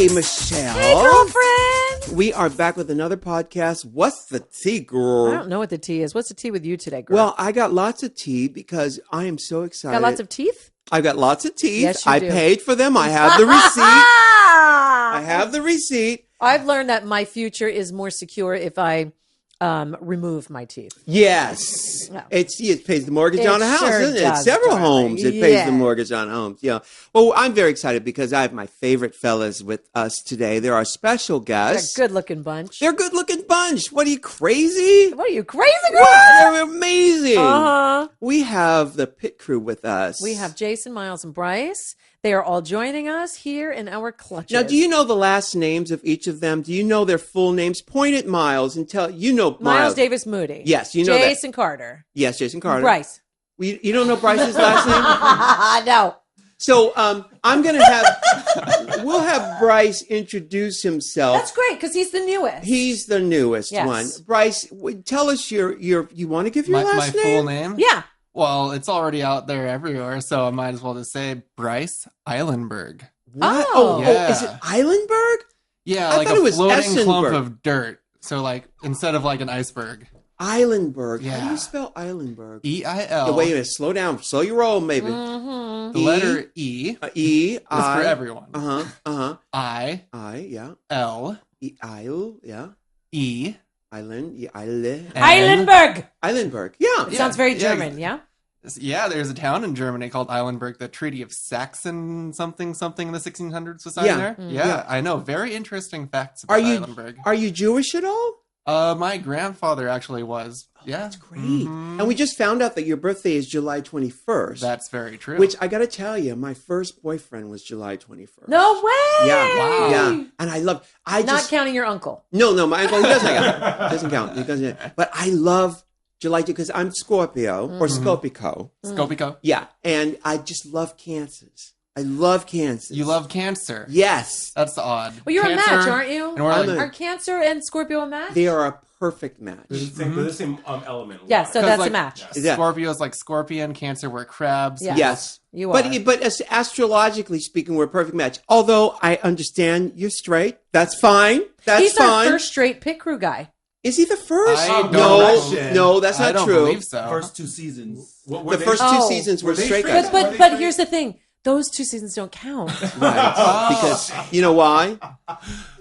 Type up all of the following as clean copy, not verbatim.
Hey, Michelle. Hey, girlfriend. We are back with another podcast. What's the tea, girl? I don't know what the tea is. What's the tea with you today, girl? Well, I got lots of tea because I am so excited. Got lots of teeth? I've got lots of teeth. Yes, you I do. paid for them. I have the receipt. I have the receipt. I've learned that my future is more secure if I remove my teeth. Yes. No. It pays the mortgage on a house, sure doesn't it? does, Several darling. homes. It pays Yeah. the mortgage on homes. Yeah. Well, I'm very excited because I have my favorite fellas with us today. They're our special They're guests. a good-looking bunch. They're a good-looking bunch. What are you, crazy? What are you, crazy, girl? What? They're amazing. Uh-huh. We have the pit crew with us. We have Jason, Miles, and Bryce. They are all joining us here in our clutches. Now, do you know the last names of each of them? Do you know their full names? Point at Miles and tell you know Miles Davis Moody. Yes, you know that. Jason Carter. Yes, Jason Carter. Bryce. You don't know Bryce's last name? No. So I'm gonna have we'll have Bryce introduce himself. That's great because he's the newest. He's the newest Yes. one. Bryce, tell us your you want to give your last my name? full name? Yeah. Well, it's already out there everywhere, so I might as well just say Bryce Eilenberg. What? Oh. Yeah. Is it Eilenberg? Yeah, I like thought a it was floating clump Essenberg. of dirt. So like instead of like an iceberg. Eilenberg. How do Yeah. you spell Eilenberg? E-I-L. Wait a minute. Slow down. Slow your roll, maybe. Mm-hmm. The letter E E. is for everyone. I. I, Yeah. L, Eil. Yeah. E, Island. Eile. Eilenberg. Eilenberg. Yeah. It sounds very Yeah, German, yeah? Yeah, there's a town in Germany called Eilenberg. The Treaty of Saxon something in the 1600s was signed Yeah. there. Mm. Yeah, Yeah. I know. Very interesting facts about Are you Eilenberg. are you Jewish at all? My grandfather actually was. Yeah. That's great. Mhm. And we just found out that your birthday is July 21st. That's very true. Which I got to tell you, my first boyfriend was July 21st. No way. Yeah. Wow. Yeah. And I love Not just counting your uncle. No, my uncle he doesn't count. Doesn't count. He doesn't. But I love July because I'm Scorpio or Scorpico. Scopico. Yeah, and I just love cancers. I love cancers. You love Cancer. Yes. That's odd. Well, you're Cancer, a match, aren't you? And we're I'm like, a- Are Cancer and Scorpio a match? They are a perfect match. They're the same element. Yeah, so 'cause, that's like, a match. Yeah. Scorpio's like scorpion, Cancer we're crabs. Yeah. Yes. You but are. but astrologically speaking, we're a perfect match. Although I understand you're straight. That's fine. That's He's fine. our first straight pit crew guy. Is he the first? I don't no, know. no, that's I not don't true. believe so. First two seasons. The first two Oh. seasons were Were they straight straight? guys. But here's the thing. Those 2 seasons don't count. Right. Because you know why?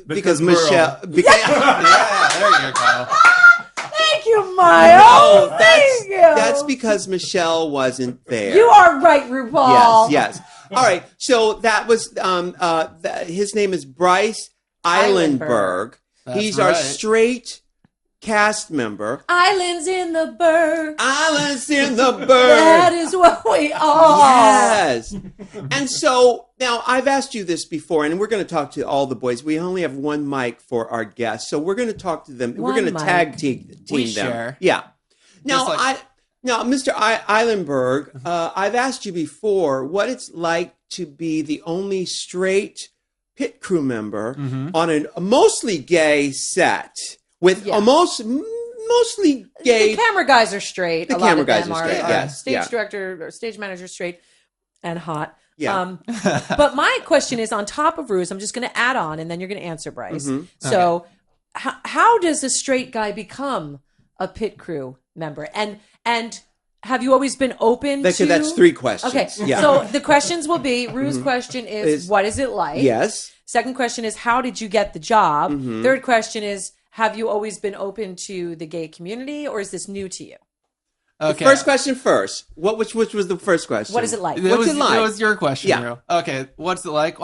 Because Merle. Michelle. Because, Yeah, there you go. Thank you, Miles. No, Thank you. that's because Michelle wasn't there. You are right, RuPaul. Yes. All right. So that was his name is Bryce Eilenberg. That's He's our right. straight cast member. Islands in the Berg. Islands in the That bird. is what we are. Yes. And so now I've asked you this before, and we're going to talk to all the boys. We only have one mic for our guests, so we're going to talk to them. One we're going to mic. tag team We them. share. Yeah. Now Just like- Now, Mr. Eilenberg, I've asked you before what it's like to be the only straight pit crew member on a mostly gay set with Yeah. a mostly gay. The camera guys are straight. The A lot camera of guys them are straight, yes, Stage yeah. director or stage manager straight and hot. Yeah. But my question is on top of Ruse, I'm just going to add on and then you're going to answer, Bryce. Mm-hmm. So how does a straight guy become a pit crew member? And have you always been open to... That's three questions. Okay. Yeah. So the questions will be, Rue's question is, what is it like? Yes. Second question is, how did you get the job? Mm-hmm. Third question is, have you always been open to the gay community or is this new to you? Okay. First question first. Which was the first question? What is it like? What's it like? It was your question, Yeah. Ru. Okay, what's it like?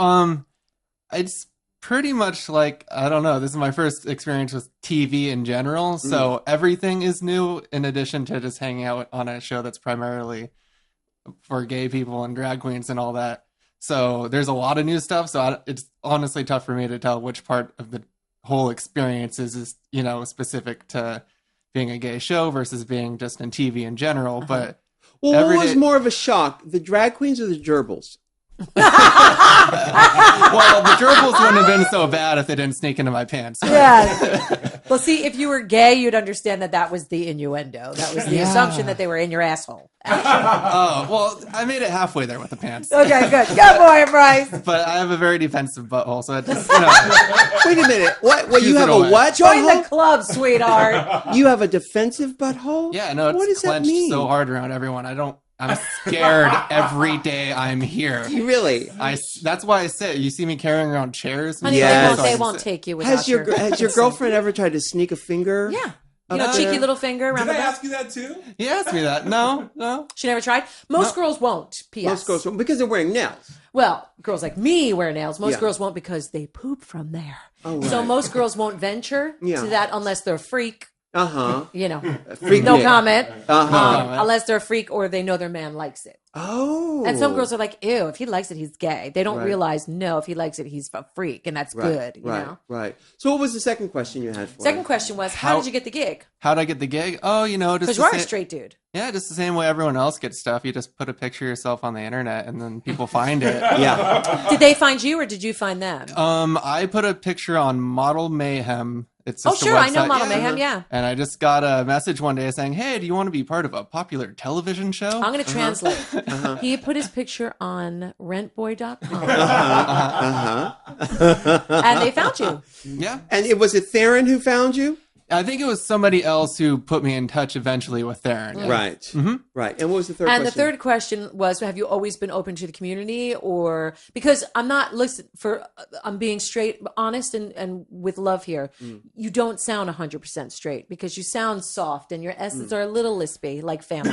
It's pretty much like, I don't know, this is my first experience with TV in general, so everything is new in addition to just hanging out on a show that's primarily for gay people and drag queens and all that. So there's a lot of new stuff, so it's honestly tough for me to tell which part of the whole experience is specific to being a gay show versus being just in TV in general, but Well, every what was day- more of a shock, the drag queens or the gerbils? Well, the gerbils wouldn't have been so bad if they didn't sneak into my pants. Yeah. Well, see, if you were gay, you'd understand that was the innuendo. That was the assumption that they were in your asshole. Oh, well, I made it halfway there with the pants. Okay, good. Good boy, Bryce. But I have a very defensive butthole, so it just, Wait a minute. What Choose you have it a away. what Join butthole? the club, sweetheart. You have a defensive butthole? Yeah, no, What does it's that clenched mean? so hard around everyone. I'm scared every day I'm here. You really? That's why I say, you see me carrying around chairs. Honey, Yes. they won't take you without Has your girlfriend ever tried to sneak a finger? Yeah. up Cheeky there? little finger around Did the I back. ask you that too? He asked me that. No. She never tried? Most girls won't, P.S. Most girls won't, because they're wearing nails. Well, girls like me wear nails. Most Yeah. girls won't because they poop from there. Oh, So right. most girls won't venture Yeah. to that unless they're a freak. Uh-huh. Freak No me. comment. Uh-huh. Unless they're a freak or they know their man likes it. Oh. And some girls are like, ew, if he likes it, he's gay. They don't Right. realize, no, if he likes it, he's a freak. And that's good, you know? Right. So what was the second question you had for Second us? question was, how did you get the gig? How'd I get the gig? Oh, just Because the you are a same- straight dude. Yeah, just the same way everyone else gets stuff. You just put a picture of yourself on the internet, and then people find it. Yeah. Did they find you or did you find them? I put a picture on Model Mayhem. It's Oh, just a sure. I know website. Model Mayhem, yeah. And I just got a message one day saying, "Hey, do you want to be part of a popular television show?" I'm going to translate. He put his picture on rentboy.com. And they found you. Yeah. And was it Theron who found you? I think it was somebody else who put me in touch eventually with Theron. Yeah. Right. Mm-hmm. Right. And what was the third And question? the third question was, have you always been open to the community, or because I'm being straight, honest, and with love here. You don't sound 100% straight because you sound soft and your S's are a little lispy, like family.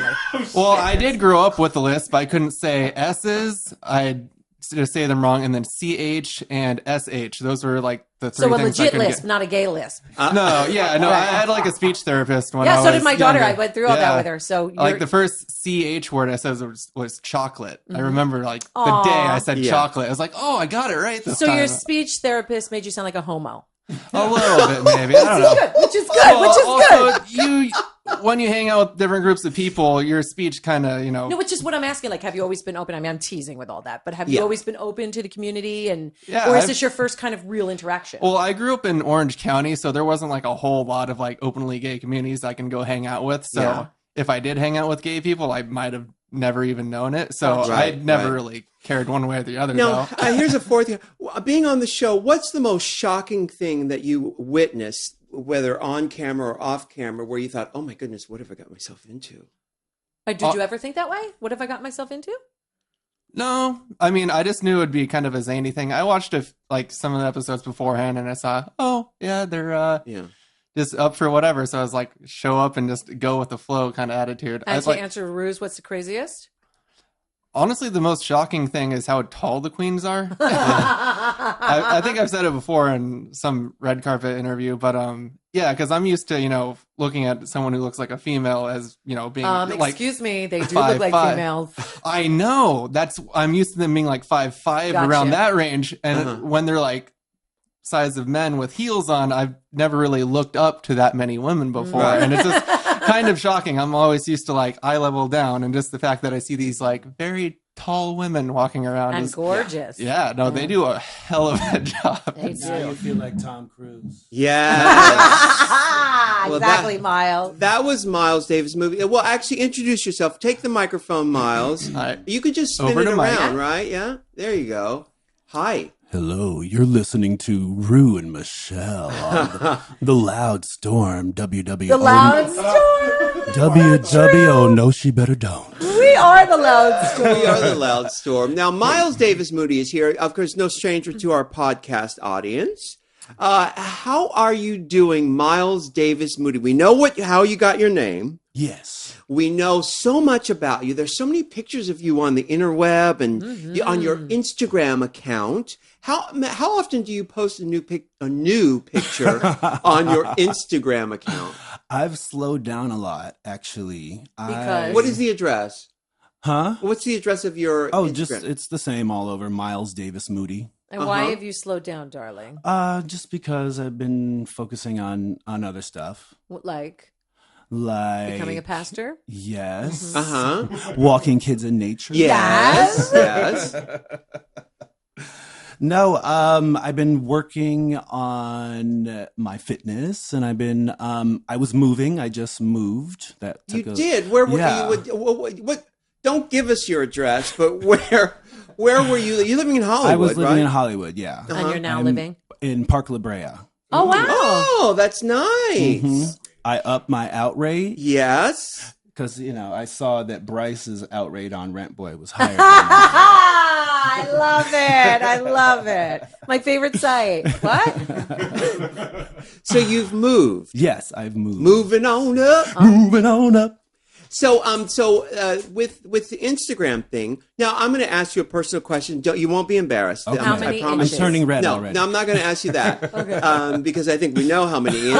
Well, I did grow up with the lisp. I couldn't say S's. I'd just say them wrong, and then CH and SH. Those were like the three So a things I legit couldn't lisp, get. not a gay lisp. No, yeah, no. I had like a speech therapist when I Yeah, was so did my daughter. younger. I went through all that Yeah. with her. So you're, Like the first CH word I said was chocolate. I remember like the day I said Yeah. chocolate. I was like, oh, I got it right this so time. your speech therapist made you sound like a homo. A little bit, maybe. I don't know. Which is good. Which is good. Also, when you hang out with different groups of people, your speech kind of, No, which is what I'm asking. Like, have you always been open? I mean, I'm teasing with all that, but have you Yeah. always been open to the community? And Yeah, or is I've- this your first kind of real interaction? Well, I grew up in Orange County, so there wasn't like a whole lot of like openly gay communities I can go hang out with. So Yeah. if I did hang out with gay people, I might have never even known it. So Right, I never right. really cared one way or the other. Now, though. here's a fourth. Being on the show, what's the most shocking thing that you witnessed, whether on camera or off camera, where you thought, oh my goodness, what have I got myself into? Did you ever think that way? What have I got myself into? No, I mean, I just knew it would be kind of a zany thing. I watched like some of the episodes beforehand, and I saw, oh yeah, they're Yeah. just up for whatever. So I was like, show up and just go with the flow kind of attitude. I And was to like, answer Ruse, what's the craziest? honestly, the most shocking thing is how tall the queens are. I think I've said it before in some red carpet interview, but yeah, because I'm used to looking at someone who looks like a female as being like Excuse me, they do 5'5". look like females. I know I'm used to them being like 5'5" Gotcha. around that range, and when they're like size of men with heels on, I've never really looked up to that many women before, and it's just kind of shocking. I'm always used to like eye level down, and just the fact that I see these like very tall women walking around And is gorgeous. yeah, no, they do a hell of a job. They Now do. you feel like Tom Cruise. Yeah. Well, Exactly, Miles. That was Miles Davis Moody. Well, actually, introduce yourself. Take the microphone, Miles. Right. You could just spin Over it to Mike. around, right? Yeah. There you go. Hi. Hello, you're listening to Rue and Michelle on the Loud Storm, WW. The Loud Storm. WW. Oh, no, she better don't. We are the Loud Storm. We are the Loud Storm. Now, Miles Davis Moody is here. Of course, no stranger to our podcast audience. How are you doing, Miles Davis Moody? We know how you got your name. Yes. We know so much about you. There's so many pictures of you on the interweb and on your Instagram account. How often do you post a new picture on your Instagram account? I've slowed down a lot, actually. Because- What is the address? Huh? What's the address of your Oh, Instagram? it's the same all over, Miles Davis Moody. And why have you slowed down, darling? Just because I've been focusing on other stuff. Like, Like Becoming a pastor? Yes. Uh-huh. Walking kids in nature. Yes. Yes. No, I've been working on my fitness, and I was moving. I just moved. That You took did. Where were Yeah. you? What? Don't give us your address, but where were you? You living in Hollywood, I was living right? in Hollywood, yeah. And you're now I'm living? in Park La Brea. Oh, wow. Oh, that's nice. Mhm. I upped my outrate Yes. because, I saw that Bryce's outrate on Rent Boy was higher than mine. I love it. I love it. My favorite site. What? So you've moved. Yes, I've moved. Moving on up. Moving on up. So, with the Instagram thing, now I'm going to ask you a personal question. You won't be embarrassed. Okay. How many I'm inches? turning red No, already. no, I'm not going to ask you that because I think we know how many inches.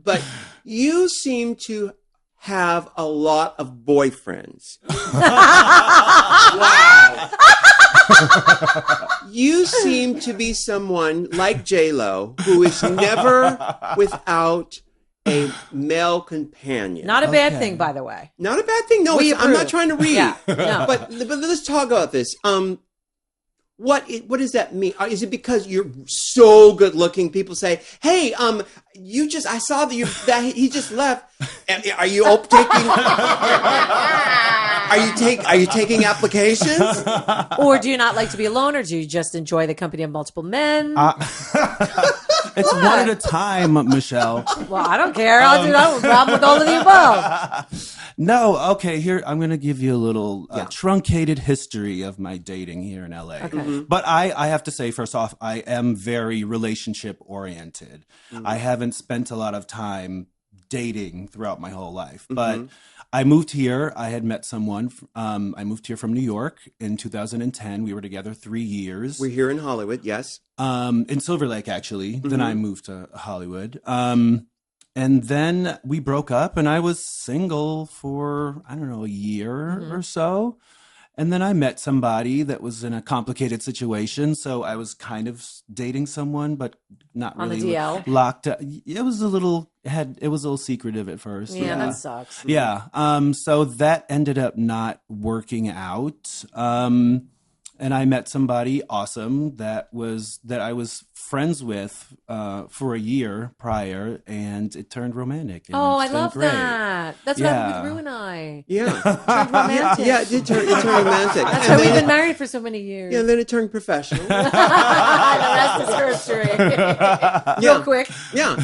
But you seem to have a lot of boyfriends. Wow. You seem to be someone like J-Lo who is never without a male companion. Not a bad Okay. thing, by the way. Not a bad thing. No, We I'm not approve. trying to read. Yeah, no. But let's talk about this. What does that mean? Is it because you're so good looking? People say, "Hey, I saw that he just left. Are you taking? Are you taking applications? Or do you not like to be alone, or do you just enjoy the company of multiple men? It's one at a time, Michelle. Well, I don't care. I'll do no problem with all of the above. No, okay, here, I'm going to give you a little truncated history of my dating here in LA. Okay. But I have to say, first off, I am very relationship oriented. I haven't spent a lot of time dating throughout my whole life. But I moved here. I had met someone. I moved here from New York in 2010. We were together 3 years. We're here in Hollywood, yes. In Silver Lake, actually. Then I moved to Hollywood. And then we broke up, and I was single for, I don't know, a year or so. And then I met somebody that was in a complicated situation. So I was kind of dating someone, but not On the really DL? locked up. It was a little secretive at first. Yeah, that sucks. Yeah. So that ended up not working out. And I met somebody awesome that I was friends with for a year prior, and it turned romantic. And Oh, I it's been love great. that. That's what Yeah. happened with Rue and I. Yeah. Turned romantic. Yeah, it did turn romantic. That's And why we've then- been married for so many years. Yeah, and then it turned professional. The rest is history. Real quick. Yeah.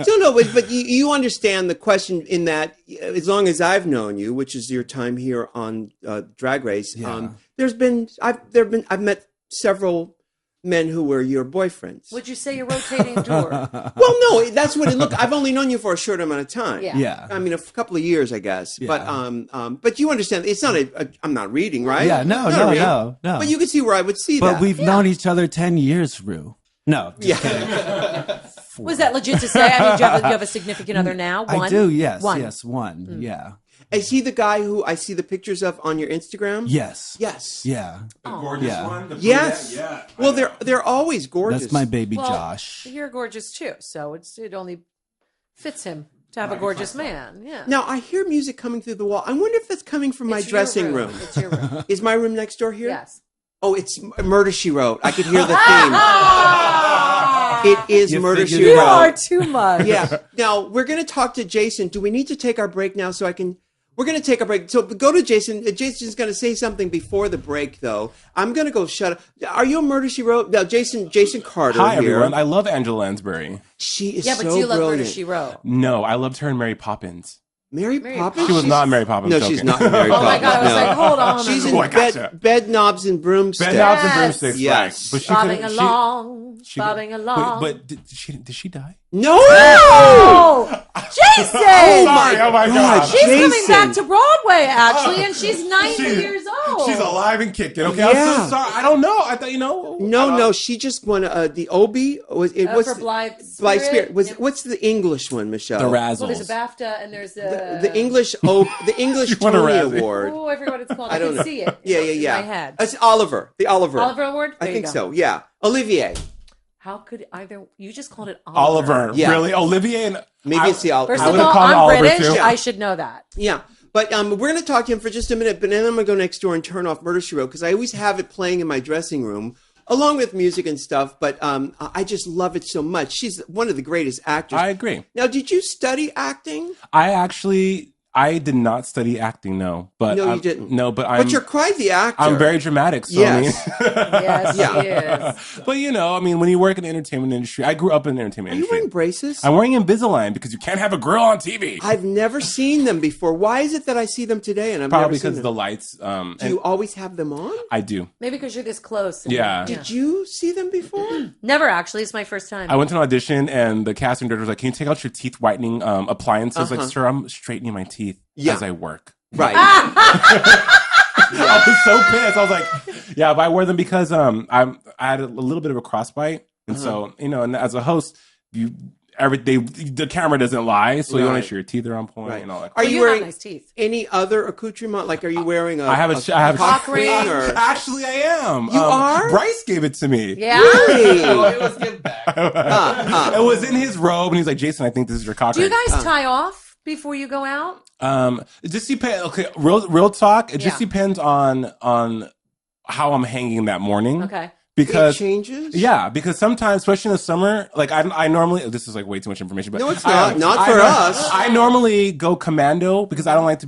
So no, but you understand the question in that as long as I've known you, which is your time here on Drag Race, Yeah. I've met several men who were your boyfriends. Would you say a rotating door? Well, no, that's what it looked. I've only known you for a short amount of time. Yeah. Yeah. I mean, a couple of years, I guess. Yeah. But you understand, it's not I'm not reading, right? Yeah, no. But you can see where I would see But that. we've known each other 10 years, Rue. No. Just kidding. Was that legit to say? I mean, do you have a significant other now? One? I do, yes. One. Yes, one. Yeah. Is he the guy who I see the pictures of on your Instagram? Yes. Yes. Yeah. The gorgeous Yeah. one? The Yes. brunette? Yeah. Well, they're always gorgeous. That's my baby Well, Josh. You're gorgeous too, so it only fits him to have a gorgeous man. Yeah. Now I hear music coming through the wall. I wonder if that's coming from my It's your dressing room. It's your room. Is my room next door here? Yes. Oh, it's Murder She Wrote. I could hear the theme. It is You Murder figured She You it Wrote. are too much. Yeah. Now we're going to talk to Jason. Do we need to take our break now so I can? We're going to take a break. So go to Jason. Jason's going to say something before the break, though. I'm going to go shut up. Are you a Murder She Wrote? No, Jason Carter. Hi, here. everyone. I love Angela Lansbury. She is Yeah, so but do you love brilliant. Murder, She Wrote? No, I loved her in Mary Poppins. Mary Poppins? She was not Mary Poppins. No, joking. she's not in Mary Oh Poppins. my God, I was no. like, hold on. She's a in Oh, I gotcha. bed knobs and broomsticks. Bed knobs and Yes. broomsticks, Yes. right? But she bobbing couldn't. along, She, bobbing along. But did she die? No! Oh, Jason! Oh my Oh my God. God. She's coming Jason. back to Broadway, actually, and she's 90 years old. She's alive and kicking. Okay, Yeah. I'm so sorry. I don't know. I thought No, she just won the Obie. What's for Blythe Blythe Spirit? Yep. What's the English one, Michelle? The Well, there's a Razzles. BAFTA and there's a... The English She won a Tony Razzie. Award. Oh, I forgot what it's called. I I don't can know. see it. Yeah. In my head. It's Oliver. The Oliver. Oliver Award? I There you think go. so. Yeah. Olivier. How could either? You just called it Oliver. Yeah. Really? Olivier and Maybe it's the Oliver. First I of would've all, called I'm Oliver, British. too. I should know that. Yeah. But we're going to talk to him for just a minute, but then I'm going to go next door and turn off Murder, She Wrote, because I always have it playing in my dressing room, along with music and stuff, but I just love it so much. She's one of the greatest actors. I agree. Now, did you study acting? I did not study acting, no. But No, you didn't. No, but But you're quite the actor. I'm very dramatic, so Yes. I mean... Yes, Yeah. he is. But, you know, I mean, when you work in the entertainment industry, I grew up in the entertainment Are you industry. wearing braces? I'm wearing Invisalign because you can't have a grill on TV. I've never seen them before. Why is it that I see them today and I've Probably never seen because them? the lights. Do And you always have them on? I do. Maybe because you're this close. Yeah. Did you see them before? Never actually. It's my first time. I went to an audition and the casting director was like, "Can you take out your teeth whitening appliances?" Like, sir, I'm straightening my teeth Yeah. as I work. Right. I was so pissed. I was like, yeah, but I wear them because I had a little bit of a crossbite, and so you know, and as a host, the camera doesn't lie, so you want to Right. make sure your teeth are on point Right. and all that. Are Well, you you have wearing nice teeth. any other accoutrement? Like, are you wearing a I have a cock ring? Or... Actually, I am. You are? Bryce gave it to me. Yeah. Really? It was give back. It was in his robe, and he's like, "Jason, I think this is your cock Do you ring." guys tie off before you go out? It just depends. Okay, real talk. It just Yeah. depends on how I'm hanging that morning. Okay. Because it changes? yeah, because sometimes, especially in the summer, like I normally, this is like way too much information, but No, it's not. Not for us. I normally go commando because I don't like to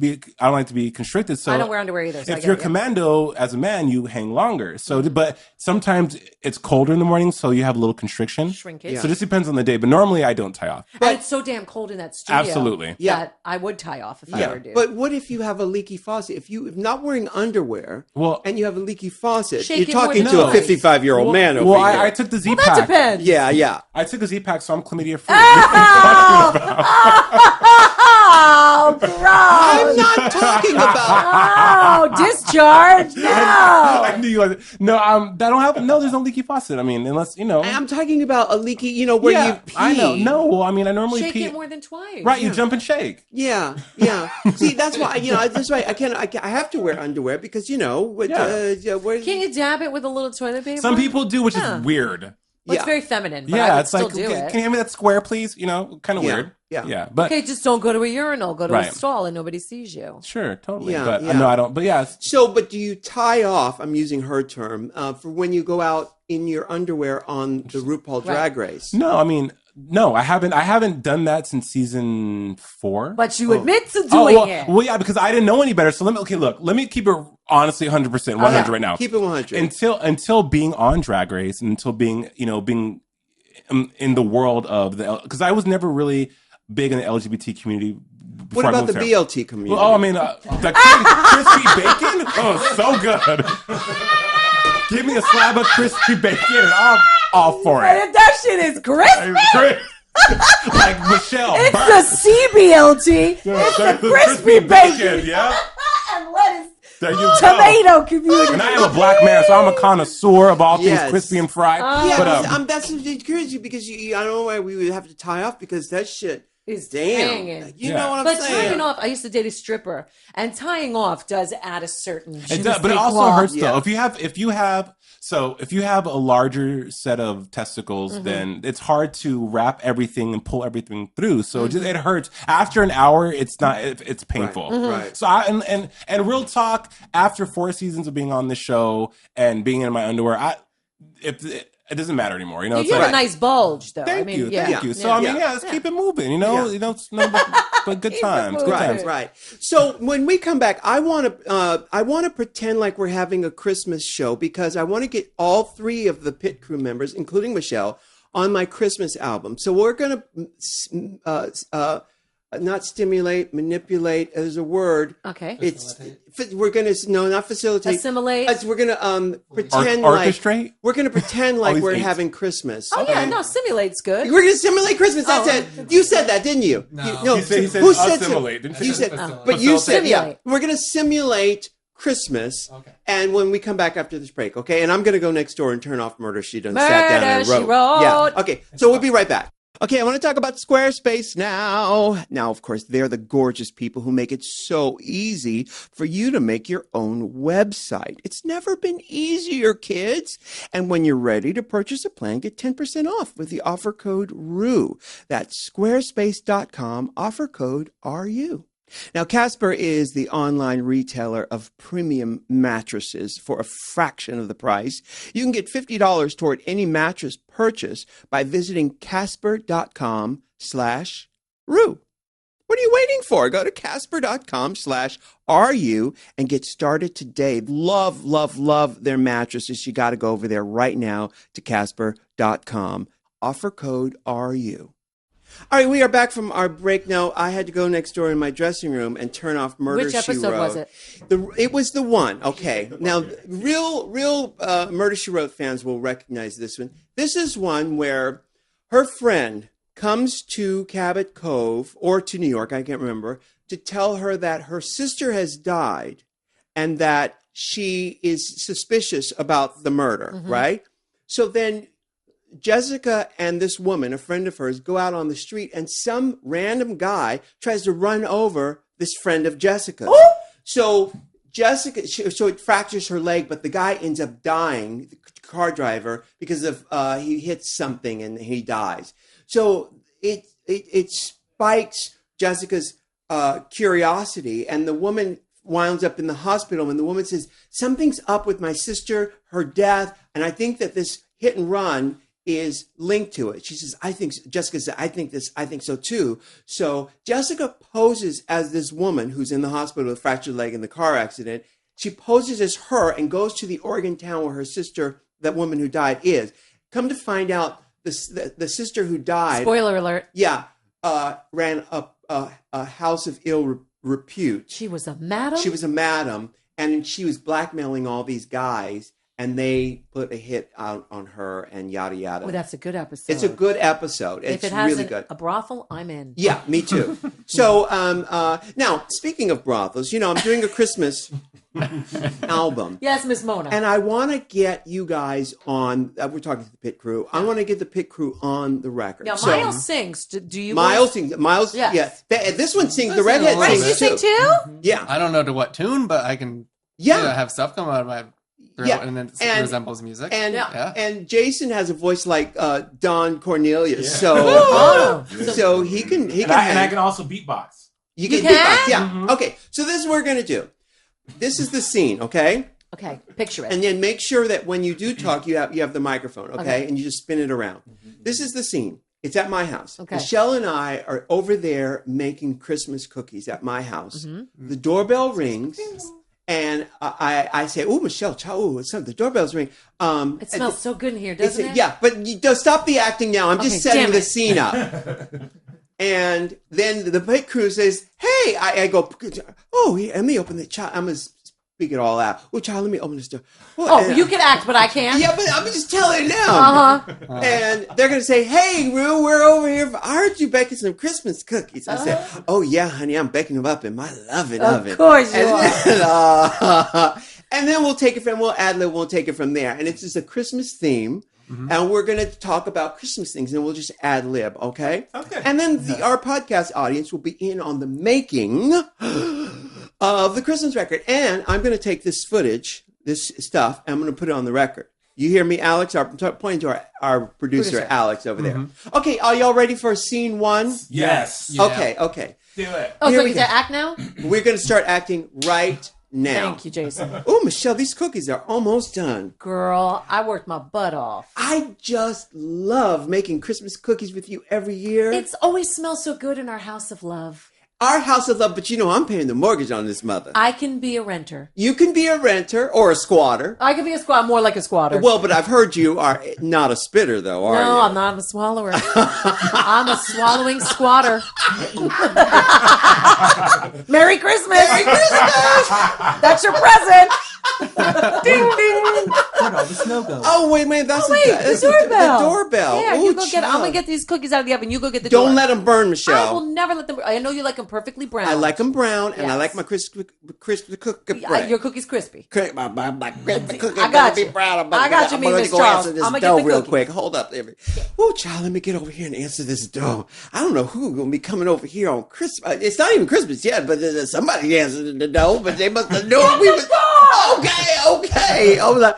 be constricted. So I don't wear underwear either. So I if get you're it. commando as a man, you hang longer. So, but sometimes it's colder in the morning, so you have a little constriction. Shrinkage. So it just depends on the day. But normally I don't tie off. And it's so damn cold in that studio. Absolutely. Yeah. That I would tie off if I Yeah, were to. but what if you have a leaky faucet? If you're not wearing underwear Well- and you have a leaky faucet, Shake you're it more talking than to a twice. 55-year-old man over Well, here. I took the Z that pack. depends. Yeah, yeah. I took a Z pack, so I'm chlamydia free. Oh, gross. I'm not talking about. Oh, discharge. No. I knew you wanted- No, that don't happen. No, there's no leaky faucet. I mean, unless you know. I'm talking about a leaky, where yeah, you pee. I know. No, well, I mean, I normally Shake pee. it more than twice. Right, you jump and shake. Yeah, yeah. See, that's why that's why I have to wear underwear because with, where, Can't you dab it with a little toilet paper? Some people do, which Yeah. is weird. Well, it's Yeah. very feminine, but I Yeah, would it's still like, do it. can you hand me that square, please? You know, kind of Yeah, weird. yeah. But Okay, just don't go to a urinal. Go to a Right. stall and nobody sees you. sure, totally. Yeah, but yeah. no, I don't. But yeah, So, but do you tie off? I'm using her term for when you go out in your underwear on the RuPaul Drag Race. no, I mean, no, I haven't done that since season 4. But you admit to doing it. Well, yeah, because I didn't know any better. So let me keep it honestly 100%, 100 right now. Keep it 100. Until being on Drag Race, and until being in the world of because I was never really big in the LGBT community. before What I about the moved here. BLT community? Well, I mean, the crispy bacon. Oh, so good. Give me a slab of crispy bacon, and I'm all for But it. if that shit is crispy, Like Michelle. it's the CBLT. It's the crispy bacon Yeah. and lettuce. There you go. Tomato community. And I am a black man, so I'm a connoisseur of all things Yes. crispy and fried. Yeah, but that's crazy because I don't know why we would have to tie off because that shit Is damn. hanging. You Yeah. know what I'm But saying? tying off, I used to date a stripper, and tying off does add a certain. it does, but it also hurts Yeah. though. If you have a larger set of testicles, then it's hard to wrap everything and pull everything through. So it hurts. After an hour, it's not. It's painful. Right. So and real talk. After 4 seasons of being on the show and being in my underwear, it doesn't matter anymore. You know, You have a nice bulge, though. Thank I mean, you, yeah. thank you. So Yeah. I mean, let's keep it moving. You know, Yeah. it's no, but good Keep it times, good moving. times. Right. So when we come back, I want to pretend like we're having a Christmas show because I want to get all 3 of the pit crew members, including Michelle, on my Christmas album. So we're going to not stimulate, manipulate. There's a word. Okay. We're going to not facilitate. Assimilate. We're going to pretend like Orchestrate? we're going to pretend like these we're 8. having Christmas. Oh yeah, no, simulate's good. We're going to simulate Christmas. That's Oh. it. You said that, didn't you? No. He said Who said assimilate, so? didn't you? You said, Facilitate. but you said, yeah. Simulate. We're going to simulate Christmas. Okay. And when we come back after this break, okay? And I'm going to go next door and turn off Murder, She Done Sat Down Murder, and She wrote. Wrote. Yeah. Okay. So we'll be right back. Okay, I want to talk about Squarespace now. Now, of course, they're the gorgeous people who make it so easy for you to make your own website. It's never been easier, kids. And when you're ready to purchase a plan, get 10% off with the offer code RU. That's squarespace.com, offer code RU. Now, Casper is the online retailer of premium mattresses for a fraction of the price. You can get $50 toward any mattress purchase by visiting casper.com/RU. What are you waiting for? Go to casper.com/RU and get started today. Love, love, love their mattresses. You got to go over there right now to casper.com. Offer code RU. All right, we are back from our break now. I had to go next door in my dressing room and turn off Murder, She Wrote. Which episode was it? It was the one. Okay. Now, real Murder, She Wrote fans will recognize this one. This is one where her friend comes to Cabot Cove or to New York, I can't remember, to tell her that her sister has died and that she is suspicious about the murder, right? So then Jessica and this woman, a friend of hers, go out on the street and some random guy tries to run over this friend of Jessica's. Oh! So Jessica, so it fractures her leg, but the guy ends up dying, the car driver, because of he hits something and he dies. So it spikes Jessica's curiosity, and the woman winds up in the hospital, and the woman says, something's up with my sister, her death, and I think that this hit and run is linked to it. She says, Jessica said, I think so too. So Jessica poses as this woman who's in the hospital with a fractured leg in the car accident. She poses as her and goes to the Oregon town where her sister, that woman who died, is. Come to find out, the sister who died. Spoiler alert. Yeah. Ran a house of ill repute. She was a madam? She was a madam, and she was blackmailing all these guys. And they put a hit out on her and yada, yada. Oh, that's a good episode. It's a good episode. It's if it has really good. A brothel, I'm in. Yeah, me too. So now, speaking of brothels, I'm doing a Christmas album. Yes, Miss Mona. And I want to get you guys on, we're talking to the pit crew. I want to get the pit crew on the record. Now, Miles sings. Do you? Miles sings. Miles, yes. Yeah. This one sings. The redhead Bryce, sings you sing too? Yeah. I don't know to what tune, but I can have stuff come out of my throat and it resembles music. And Jason has a voice like Don Cornelius. So so he can and I can also beatbox. You can beatbox, yeah. Mm-hmm. Okay, so this is what we're going to do. This is the scene, okay? Okay, picture it. And then make sure that when you do talk, you have the microphone, okay? And you just spin it around. This is the scene. It's at my house. Okay. Michelle and I are over there making Christmas cookies at my house. The doorbell rings. And I say, "Oh, Michelle, the doorbell's ring." It smells so good in here, doesn't it? Yeah, but you don't stop the acting now. I'm just setting the scene up. And then the pit crew says, "Hey," I go, "Oh, let me open the child. I'm gonna speak it all out. Oh, child, let me open this door." You can act, but I can't. Yeah, but I'm just telling now. And they're gonna say, "Hey, Rue, we're over here. I heard you baking some Christmas cookies." I said, "Oh yeah, honey, I'm baking them up in my oven." Of course you are. And then we'll take it from we'll take it from there. And it's just a Christmas theme. And we're going to talk about Christmas things, and we'll just ad lib, okay? Okay. And then our podcast audience will be in on the making of the Christmas record. And I'm going to take this footage, this stuff, and I'm going to put it on the record. You hear me, Alex? I'm pointing to our producer, Alex, over there. Okay, are y'all ready for scene one? Yes. Yeah. Okay. Do it. Oh, so we can act now? We're going to start acting right now. Thank you, Jason. Oh, Michelle, these cookies are almost done. Girl, I worked my butt off. I just love making Christmas cookies with you every year. It's always smells so good in our house of love. Our house of love, but I'm paying the mortgage on this mother. I can be a renter. You can be a renter or a squatter. I can be a squatter, more like a squatter. Well, but I've heard you are not a spitter, though, are you? No, I'm not a swallower. I'm a swallowing squatter. Merry Christmas! Merry Christmas! That's your present! Ding, ding! Where'd all the snow go? Oh, wait, man. That's the doorbell. The doorbell. Yeah, Ooh, you go get. I'm child. gonna get these cookies out of the oven. You go get the door. Don't let them burn, I Michelle. will never let them. I know you like them perfectly brown. I like them brown, and I Yes. like my crispy cookie bread. Your cookies crispy. My crispy cookie I got gotta you. be brown. I got you, I'm me, gonna Miss go Charles. answer this I'ma get door the real cookies. quick. Hold up. Oh, child, let me get over here and answer this door. I don't know who's gonna be coming over here on Christmas. It's not even Christmas yet, but somebody answered the door. But they must have known we was okay. I was like,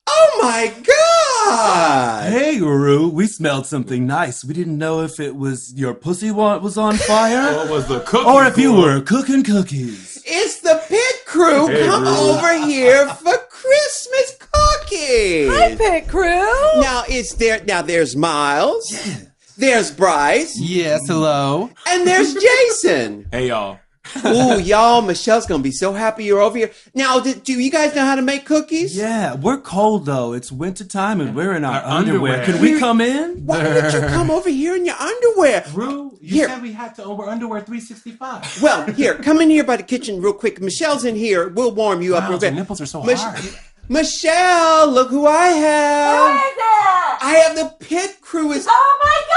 oh my God! Hey, Ru, we smelled something nice. We didn't know if it was your pussy was on fire What was the cookie? or if you were cooking cookies. It's the pit crew. Hey, Come Ru. over here for Christmas cookies. Hi, pit crew. Now it's there. Now there's Miles. There's Bryce. Yes, hello. And there's Jason. Hey, y'all. Ooh, y'all, Michelle's gonna be so happy you're over here. Now, do you guys know how to make cookies? Yeah, we're cold though. It's winter time and we're in our underwear. underwear. Can we come in? Why did you come over here in your underwear? Ru, you Here. said we had to wear underwear 365. Well, here, come in here by the kitchen real quick. Michelle's in here. We'll warm you up Wow, real your quick. nipples are so Mich- hard. Michelle, look who I have. I have the pit crew. Oh my God!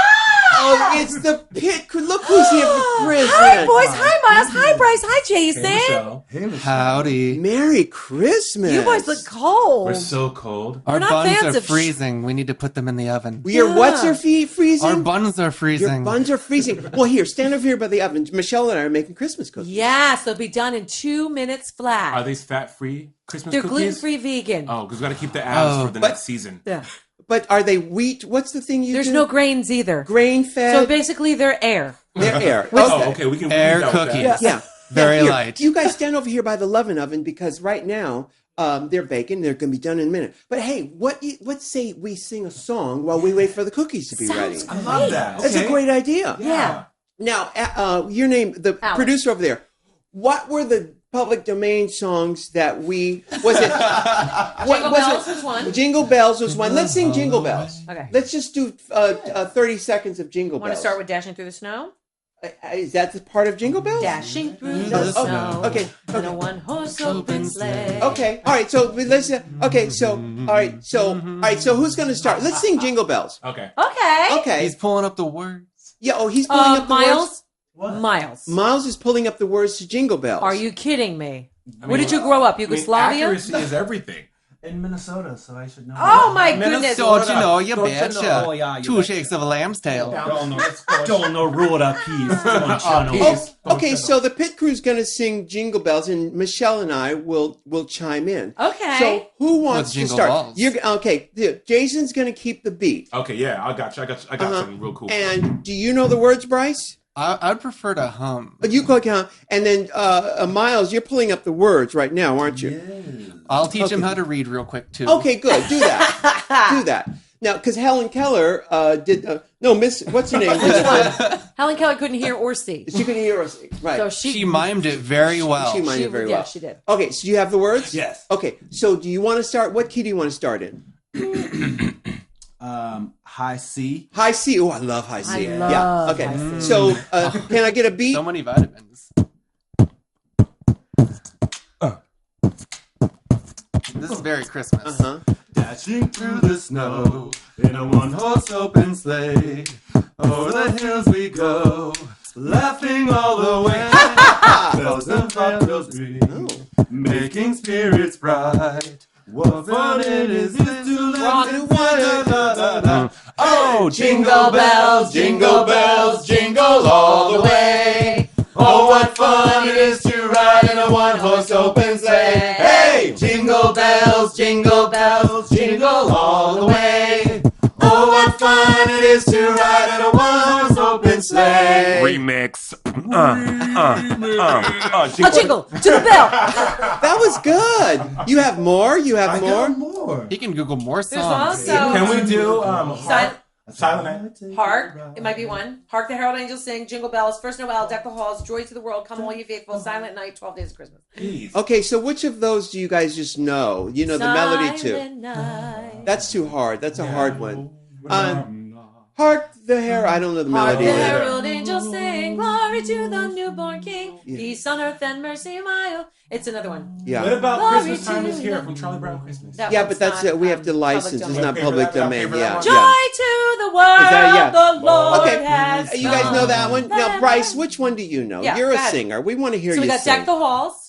Oh, it's the pit crew. Look who's here for Christmas. Hi, boys. Hi, Miles. Hi, Bryce. Hi, Jason. Howdy. Merry Christmas. You boys look cold. We're so cold. Our not buns fans are of freezing. We need to put them in the oven. Your what's your feet freezing? Our buns are Your freezing. buns are freezing. Well, here, stand over here by the oven. Michelle and I are making Christmas cookies. Yes, they'll be done in 2 minutes flat. Are these fat-free Christmas They're cookies? gluten-free vegan. Oh, because we got to keep the abs for the next season. Yeah. But are they wheat? What's the thing you There's do? no grains either. Grain fed. So basically, they're air. they're air. Oh, okay. We can Air use that with cookies. that. Yeah. Very Here, light. You guys stand over here by the oven oven because right now they're baking. They're going to be done in a minute. But hey, let's say we sing a song while we wait for the cookies to be ready. Sounds I love that. That's a great idea. Yeah. Now, your name, the Alex. producer over there. What were the public domain songs that we was it? Jingle Bells was one. Jingle Bells was one. Let's sing Jingle Bells. Okay. Let's just do 30 seconds of Jingle Want to Bells. start with Dashing Through the Snow? Is that the part of Jingle Bells? Dashing through Oh, the snow. okay. On a one-horse open sleigh. Okay. All right. So let's. Okay. So all right. So who's going to start? Let's sing Jingle Bells. Okay. Okay. Okay. He's pulling up the words. Yeah. Oh, he's pulling up the words. Miles? Miles. Miles is pulling up the words to Jingle Bells. Are you kidding me? Where did you grow up? Yugoslavia? Accuracy is everything. In Minnesota, so I should know. Oh my goodness. Don't you know, you Don't you know? Oh, betcha. yeah, you Two betcha. shakes of a lamb's tail. Don't know Rhoda Peace. Don't you know? Oh, okay, so the pit crew's going to sing Jingle Bells, and Michelle and I will chime in. Okay. So who wants What's to Jingle start? Bells? Okay. Jason's going to keep the beat. Okay, yeah, I got you. I got something real cool. And do you know the words, Bryce? I'd prefer to hum. You click on, and then Miles, you're pulling up the words right now, aren't you? I'll teach him how to read real quick, too. Okay, good. Do that. Do that. Now, because Helen Keller did. What's her name? Helen Keller couldn't hear or see. She couldn't hear us. Right. So She mimed it very well. She mimed it very yeah, well. she did. Okay, so you have the words? Yes. Okay, so do you want to start? What key do you want to start in? High C. High C. Oh, I love high C. I love yeah. Okay. high C. So can I get a beat? So many vitamins. This is very Christmas. Dashing through the snow in a one-horse open sleigh. Over the hills we go, laughing all the way. Bells and bobtails ring, making spirits bright. What fun it is to laugh and one. Oh, jingle bells, jingle all the way. Oh, what fun it is to ride in a one-horse open sleigh. Hey, jingle bells, jingle all the way. Oh, what fun it is to ride in a one-horse open sleigh. Remix. A jingle to the bell. That was good. You have more? You have more? more. He can Google more There's songs. also Can we do Silent Silent Night? Hark. It might be one. Hark the Herald Angels sing, Jingle Bells, First Noel, Deck the Halls, Joy to the World, Come All Ye Faithful, Silent Night, 12 Days of Christmas. Please. Okay, so which of those do you guys just know? You know the melody too. Silent Night. That's too hard. That's a hard one. Hark the Herald. I don't know the Hark melody. the either. Herald Angels sing, Glory Glory to the newborn King. Peace on earth and mercy mild. It's another one. Yeah. What about Glory Christmas Time to is Here the- from Charlie Brown Christmas? That Yeah, one's but that's not, we have to public license. It's domain. not public domain. Yeah. Joy yeah. to the world, that- yeah. the Lord Okay. has You guys know that one? Now, come. Bryce, which one do you know? Yeah, You're go a ahead. singer. We want to hear So we you got sing. Deck the Halls.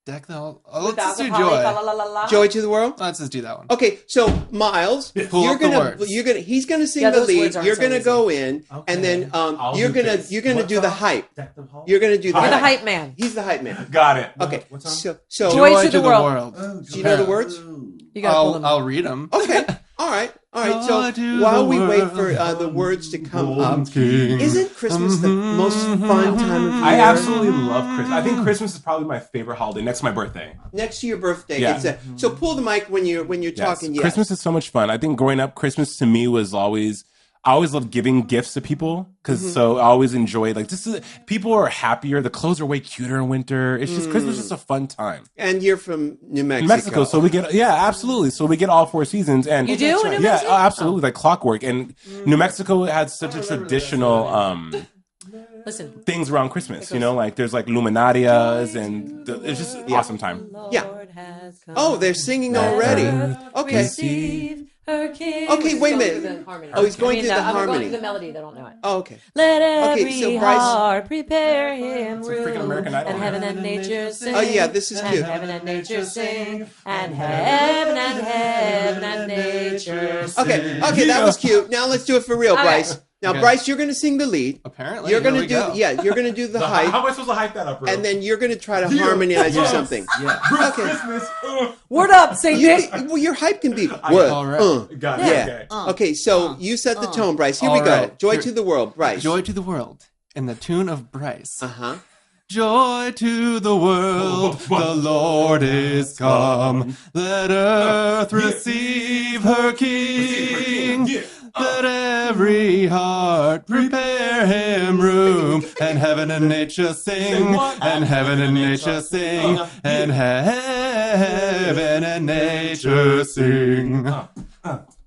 Deck the whole. Oh, let's Without just the do Holly, Joy. la, la, la, la. Joy to the world. Let's just do that one. Okay, so Miles, Pull you're up the gonna words. he's gonna sing Yeah, the those lead. words aren't You're so gonna easy. go in, and then I'll you're do gonna this. you're gonna What do the song? hype. Deck the Hall? You're gonna do the You're the hype. hype man. He's the hype man. Got it. Okay, What song? so Joy to the world. do you know the words? You gotta pull them. I'll read them. Okay, all right. Joy So to while the we wait world, for the words to come up, King. isn't Christmas the most fun time of year? I absolutely love Christmas. I think Christmas is probably my favorite holiday next to my birthday. Next to your birthday. Yeah. So pull the mic when you're talking. Yes. Christmas is so much fun. I think growing up, Christmas to me was always. I always loved giving gifts to people because so I always enjoyed people are happier. The clothes are way cuter in winter. It's just Christmas is just a fun time. And you're from New Mexico. New Mexico, so we get absolutely. So we get all 4 seasons, and You do in New yeah, Mexico? absolutely, like clockwork. And New Mexico has such a traditional Listen. things around Christmas. You know, like there's like luminarias, and it's just an awesome time. Yeah. Oh, they're singing already. Okay. Receive her king. Okay, wait a minute. Through the harmony. Oh, he's going through the I'm going harmony. through the melody. They don't know it. Oh, okay. Let Okay, every so Bryce- heart prepare him It's a freaking room, American Idol. and heaven and nature sing. Oh, yeah, this is and cute. heaven and nature sing, and heaven and nature sing. Okay, that was cute. Now let's do it for real, Okay. Bryce. Now, Okay. Bryce, you're going to sing the lead. Apparently, You're here going to we do, go. you're going to do the How hype, am I supposed to hype that up, bro? and then you're going to try to harmonize or something. Yeah. Okay. Christmas. Word up, Saint Nick. Well, your hype can be what? all right. Got it. Yeah. Okay. Okay, so you set the tone, Bryce. Here we All go. right. Joy Here- to the world, Bryce. Joy to the world in the tune of Bryce. Uh-huh. Joy to the world, the Lord is come. Let earth receive her King. Yeah. Let every heart prepare him room, and heaven and nature sing, and heaven and nature sing, and heaven and nature sing.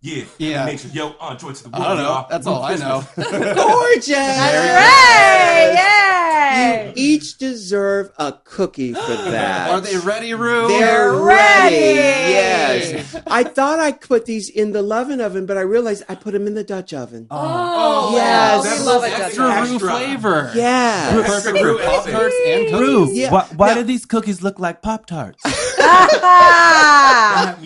Yeah. Yeah. Nature, yo, joy to the world. I don't know. y'all. That's all I know. Gorgeous! Hooray! Yay! You each deserve a cookie for that. Are they ready, Rue? They're ready! Yes. I thought I put these in the oven oven, but I realized I put them in the Dutch oven. Oh, yes. wow. We love it. Extra Rue Extra. flavor. Yeah. Perfect for Pop-Tarts and Rue, cookies. Yeah. why Yeah. do these cookies look like Pop-Tarts?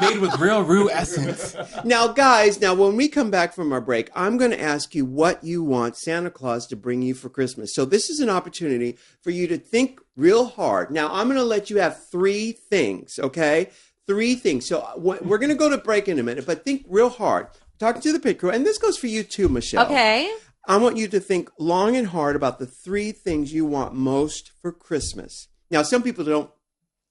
Made with real Rue essence. Now, guys, when we come back from our break, I'm going to ask you what you want Santa Claus to bring you for Christmas. So this is an opportunity for you to think real hard. Now, I'm going to let you have 3 things, okay? 3 things. So we're going to go to break in a minute, but think real hard. Talking to the pit crew, and this goes for you too, Michelle. Okay. I want you to think long and hard about the 3 things you want most for Christmas. Now, some people don't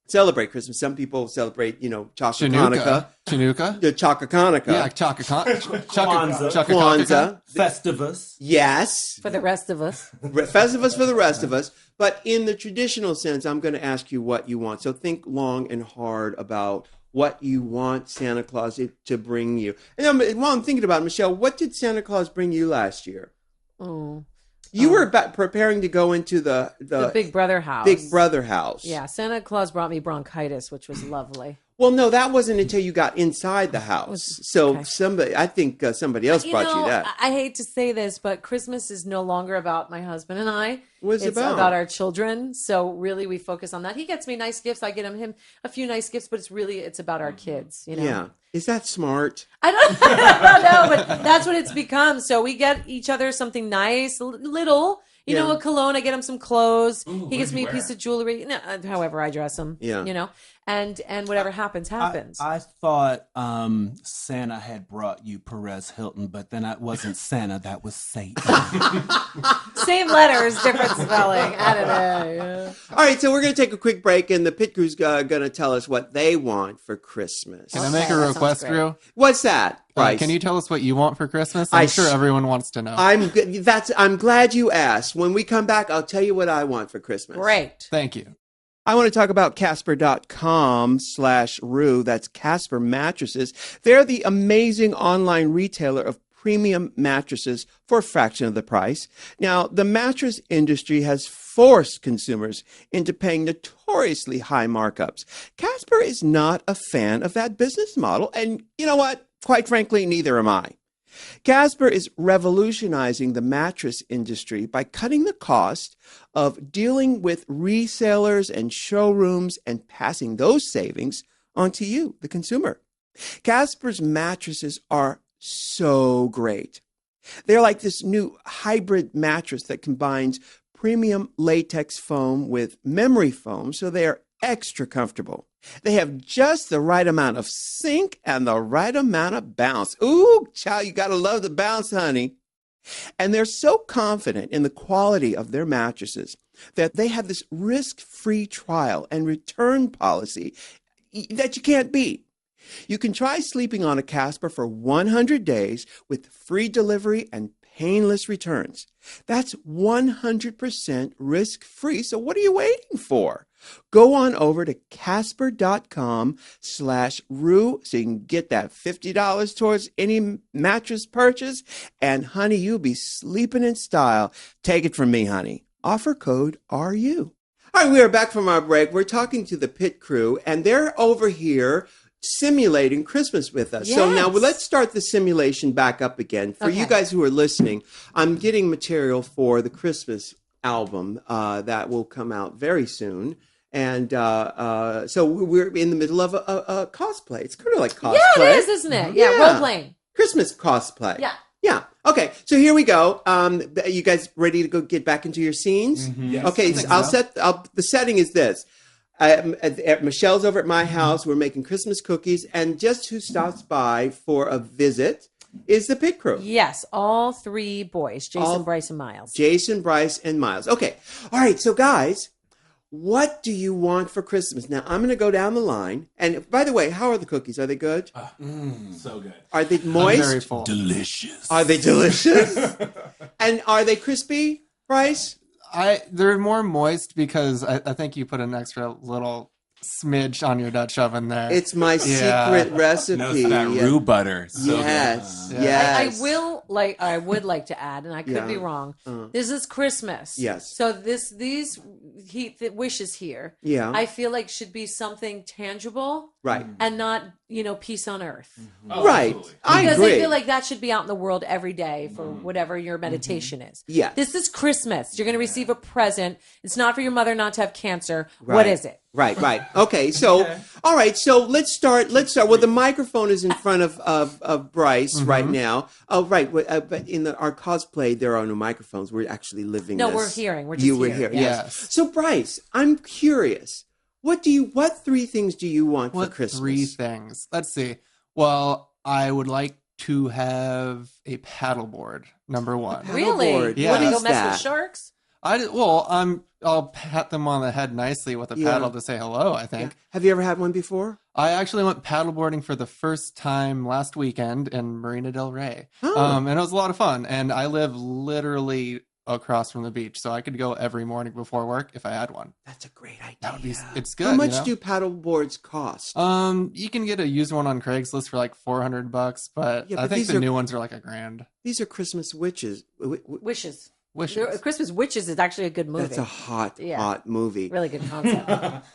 celebrate Christmas. Some people celebrate, Chaka Hanukkah. Chanuka. The Chaka Hanukkah. Yeah, Kwanzaa. Kwanzaa. Festivus. Yes. For the rest of us. Festivus for the rest of us. But in the traditional sense, I'm going to ask you what you want. So think long and hard about what you want Santa Claus to bring you. And while I'm thinking about it, Michelle, what did Santa Claus bring you last year? Oh. You were preparing to go into the Big Brother house. Big Brother house. Yeah, Santa Claus brought me bronchitis, which was lovely. Well, no, that wasn't until you got inside the house. So okay. I think somebody else brought you that. I hate to say this, but Christmas is no longer about my husband and I. What's it it's about? our children. So really, we focus on that. He gets me nice gifts. I get him a few nice gifts, but it's about our kids. Yeah. Is that smart? I don't know, but that's what it's become. So we get each other something nice, little. A cologne. I get him some clothes. He gets me a piece of jewelry. However I dress him. Yeah. And whatever happens. I thought Santa had brought you Perez Hilton, but then that wasn't Santa. That was Satan. Same letters, different spelling. I don't know. Yeah. All right, so we're going to take a quick break, and the pit crew's going to tell us what they want for Christmas. Can I make a that sounds request, great. Rue? What's that, Bryce? Can you tell us what you want for Christmas? I'm sure everyone wants to know. I'm glad you asked. When we come back, I'll tell you what I want for Christmas. Great. Thank you. I want to talk about Casper.com/Rue. That's Casper Mattresses. They're the amazing online retailer of premium mattresses for a fraction of the price. Now, the mattress industry has forced consumers into paying notoriously high markups. Casper is not a fan of that business model, and you know what? Quite frankly, neither am I. Casper is revolutionizing the mattress industry by cutting the cost of dealing with resellers and showrooms and passing those savings onto you, the consumer. Casper's mattresses are so great. They're like this new hybrid mattress that combines premium latex foam with memory foam, so they are extra comfortable. They have just the right amount of sink and the right amount of bounce. Ooh, child, you gotta love the bounce, honey. And they're so confident in the quality of their mattresses that they have this risk-free trial and return policy that you can't beat. You can try sleeping on a Casper for 100 days with free delivery and painless returns. That's 100% risk-free. So what are you waiting for? Go on over to casper.com/Rue so you can get that $50 towards any mattress purchase. And honey, you'll be sleeping in style. Take it from me, honey. Offer code RU. All right, we are back from our break. We're talking to the pit crew, and they're over here simulating Christmas with us. Yes. So now let's start the simulation back up again. For you guys who are listening, I'm getting material for the Christmas album that will come out very soon. And so we're in the middle of a cosplay. It's kind of like cosplay. Yeah, it is, isn't it? Yeah, role playing. Christmas cosplay. Yeah. Yeah. Okay. So here we go. You guys ready to go get back into your scenes? Mm-hmm. Yes. Okay. So the setting is this. Michelle's over at my house. We're making Christmas cookies. And just who stops by for a visit is the pit crew. Yes, all three boys, Jason, Bryce, and Miles. Jason, Bryce, and Miles. Okay. All right. So guys, what do you want for Christmas? Now, I'm going to go down the line. And by the way, how are the cookies? Are they good? So good. Are they moist? I'm very full. Delicious. Are they delicious? And are they crispy, Bryce? They're more moist because I think you put an extra little smidge on your Dutch oven there. It's my secret recipe. No, it's that roux butter. So yes, good. yes. I would like to add, and I could be wrong. This is Christmas. Yes. So these wishes here, I feel like should be something tangible, Right. and not peace on earth. Oh, Right. absolutely. I Because agree. I feel like that should be out in the world every day for whatever your meditation is. Yes. This is Christmas. You're going to receive a present. It's not for your mother not to have cancer. Right. What is it? Right. Okay. So, all right. So let's start. Well, the microphone is in front of Bryce right now. Oh, right. But in our cosplay, there are no microphones. We're actually living. No, this. we're hearing. We're just You were hearing. here. Yes. So, Bryce, I'm curious. What three things do you want for Christmas? 3 things? Let's see. Well, I would like to have a paddleboard, number 1. Really? Paddleboard. Yeah. Want to What go is mess that? with sharks? I'll pat them on the head nicely with a paddle to say hello, I think. Have you ever had one before? I actually went paddleboarding for the first time last weekend in Marina del Rey. Oh. And it was a lot of fun. And I live literally across from the beach, so I could go every morning before work if I had one. That's a great idea. That would be, it's good. How much do paddle boards cost? You can get a used one on Craigslist for like $400, but Yeah, but I think these the are- new ones are like $1,000. These are Christmas witches. Wishes. Wishes. Christmas Witches is actually a good movie. That's a hot movie. Really good concept.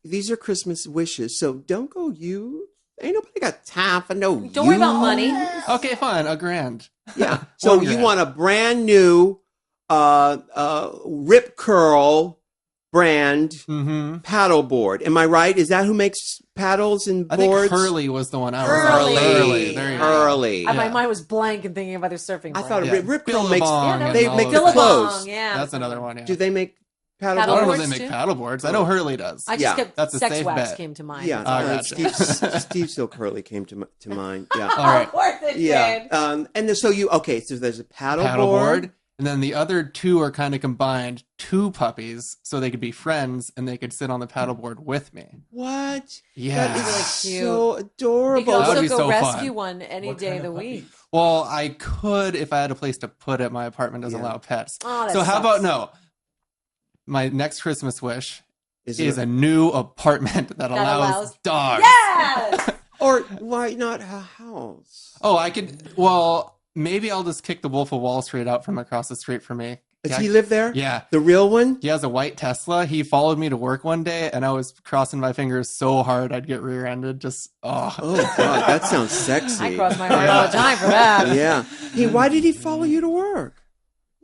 These are Christmas wishes, so don't go ain't nobody got time for no Don't worry about money. Okay, fine, $1,000. Yeah. So $1,000. you want a brand new Rip Curl brand paddleboard. Am I right? Is that who makes paddles and I boards? think Hurley was the one I was Hurley. Hurley. There you go. Hurley. My mind was blank and thinking of other surfing. I thought brands. Rip Curl makes Billabong and they all make of the that. clothes. Yeah. That's another one, yeah. Do they make I don't know paddleboards? if they make too? paddleboards. I know Hurley does. I just Yeah. kept That's a sex safe wax bet. came to mind. Yeah, gotcha. Steve Silk Hurley came to mind. Yeah, All right. Of course it yeah. did. And then so there's a paddleboard. Paddleboard. And then the other 2 are kind of combined, 2 puppies, so they could be friends and they could sit on the paddleboard with me. What? Yeah. That is Really cute. so You adorable. can That would also be go so rescue fun. one any day of the week. Well, I could if I had a place to put it. My apartment doesn't allow pets. Oh, that So how sucks. about no? My next Christmas wish Is is a new apartment that allows dogs. Yes! Or why not a house? Oh, I could. Well, maybe I'll just kick the Wolf of Wall Street out from across the street from me. Does he live there? Yeah. The real one? He has a white Tesla. He followed me to work one day, and I was crossing my fingers so hard I'd get rear-ended. Just, Oh, God, that sounds sexy. I cross my heart all the time for that. Yeah. Hey, why did he follow you to work?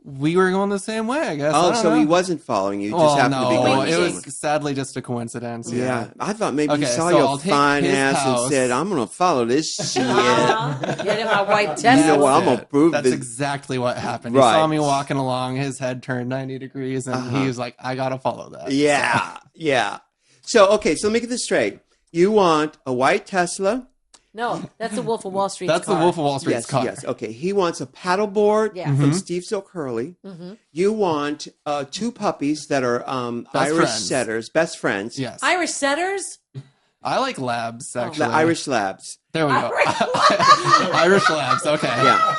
We were going the same way, I guess. I Oh, don't so know. he wasn't following you. Just Well, happened to be no, going it to was sadly just a coincidence. Yeah. I thought maybe he Okay, saw so your I'll take fine his ass and house. said, I'm going to follow this shit. Get in my white You Tesla. know what? I'm going to prove That's this. exactly what happened. Right. He saw me walking along, his head turned 90 degrees, and he was like, I got to follow that. Yeah. Yeah. So, okay, so let me get this straight. You want a white Tesla. No, that's the Wolf of Wall Street. That's the Wolf of Wall Street's Yes, car. yes. Okay. He wants a paddleboard Yeah. from Steve Silk Hurley. You want 2 puppies that are Irish friends. setters, best friends. Yes. Irish setters? I like labs, actually. The Irish Labs. There we go. Irish labs, okay. Yeah.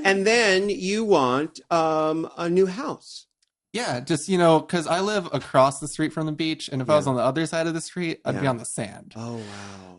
And then you want a new house. Yeah, just, because I live across the street from the beach, and if I was on the other side of the street, I'd be Yeah. on the sand. Oh, wow.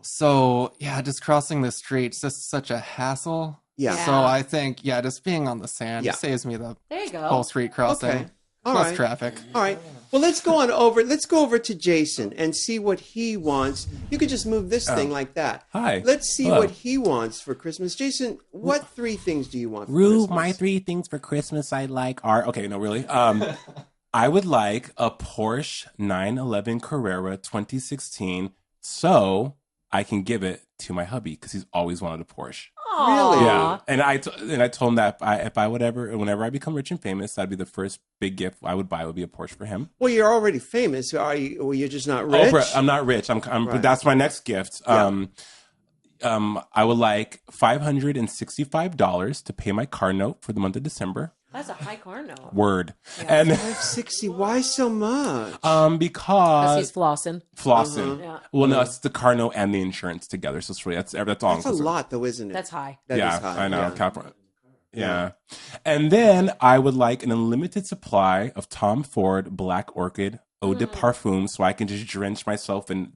So, yeah, just crossing the street's just such a hassle. Yeah. Yeah. So I think, just being on the sand Yeah. saves me the There you whole go. street crossing. Okay. All Plus right. traffic. All right. Well, let's go over to Jason and see what he wants. You could just move this thing like that. Hi. Let's see Hello. what he wants for Christmas. Jason, what 3 things do you want for Rue, Christmas? my 3 things for Christmas I like are okay. No, really. I would like a Porsche 911 Carrera 2016, so I can give it to my hubby because he's always wanted a Porsche. Really? Yeah, and I told him that if I would ever, whenever I become rich and famous, that'd be the first big gift I would buy would be a Porsche for him. Well, you're already famous. Are you? Well, you're just not rich. Oprah, I'm not rich. Right. That's my next gift. Yeah. I would like $565 to pay my car note for the month of December. That's a high car note. Word. And 560. Why so much? Because because he's flossing. flossing. Yeah. Well, no, it's the car note and the insurance together. So it's really that's all. That's a lot, though, isn't it? That's high. That is Yeah, high. I know. Yeah. California. Yeah. And then I would like an unlimited supply of Tom Ford Black Orchid Eau de Parfum so I can just drench myself in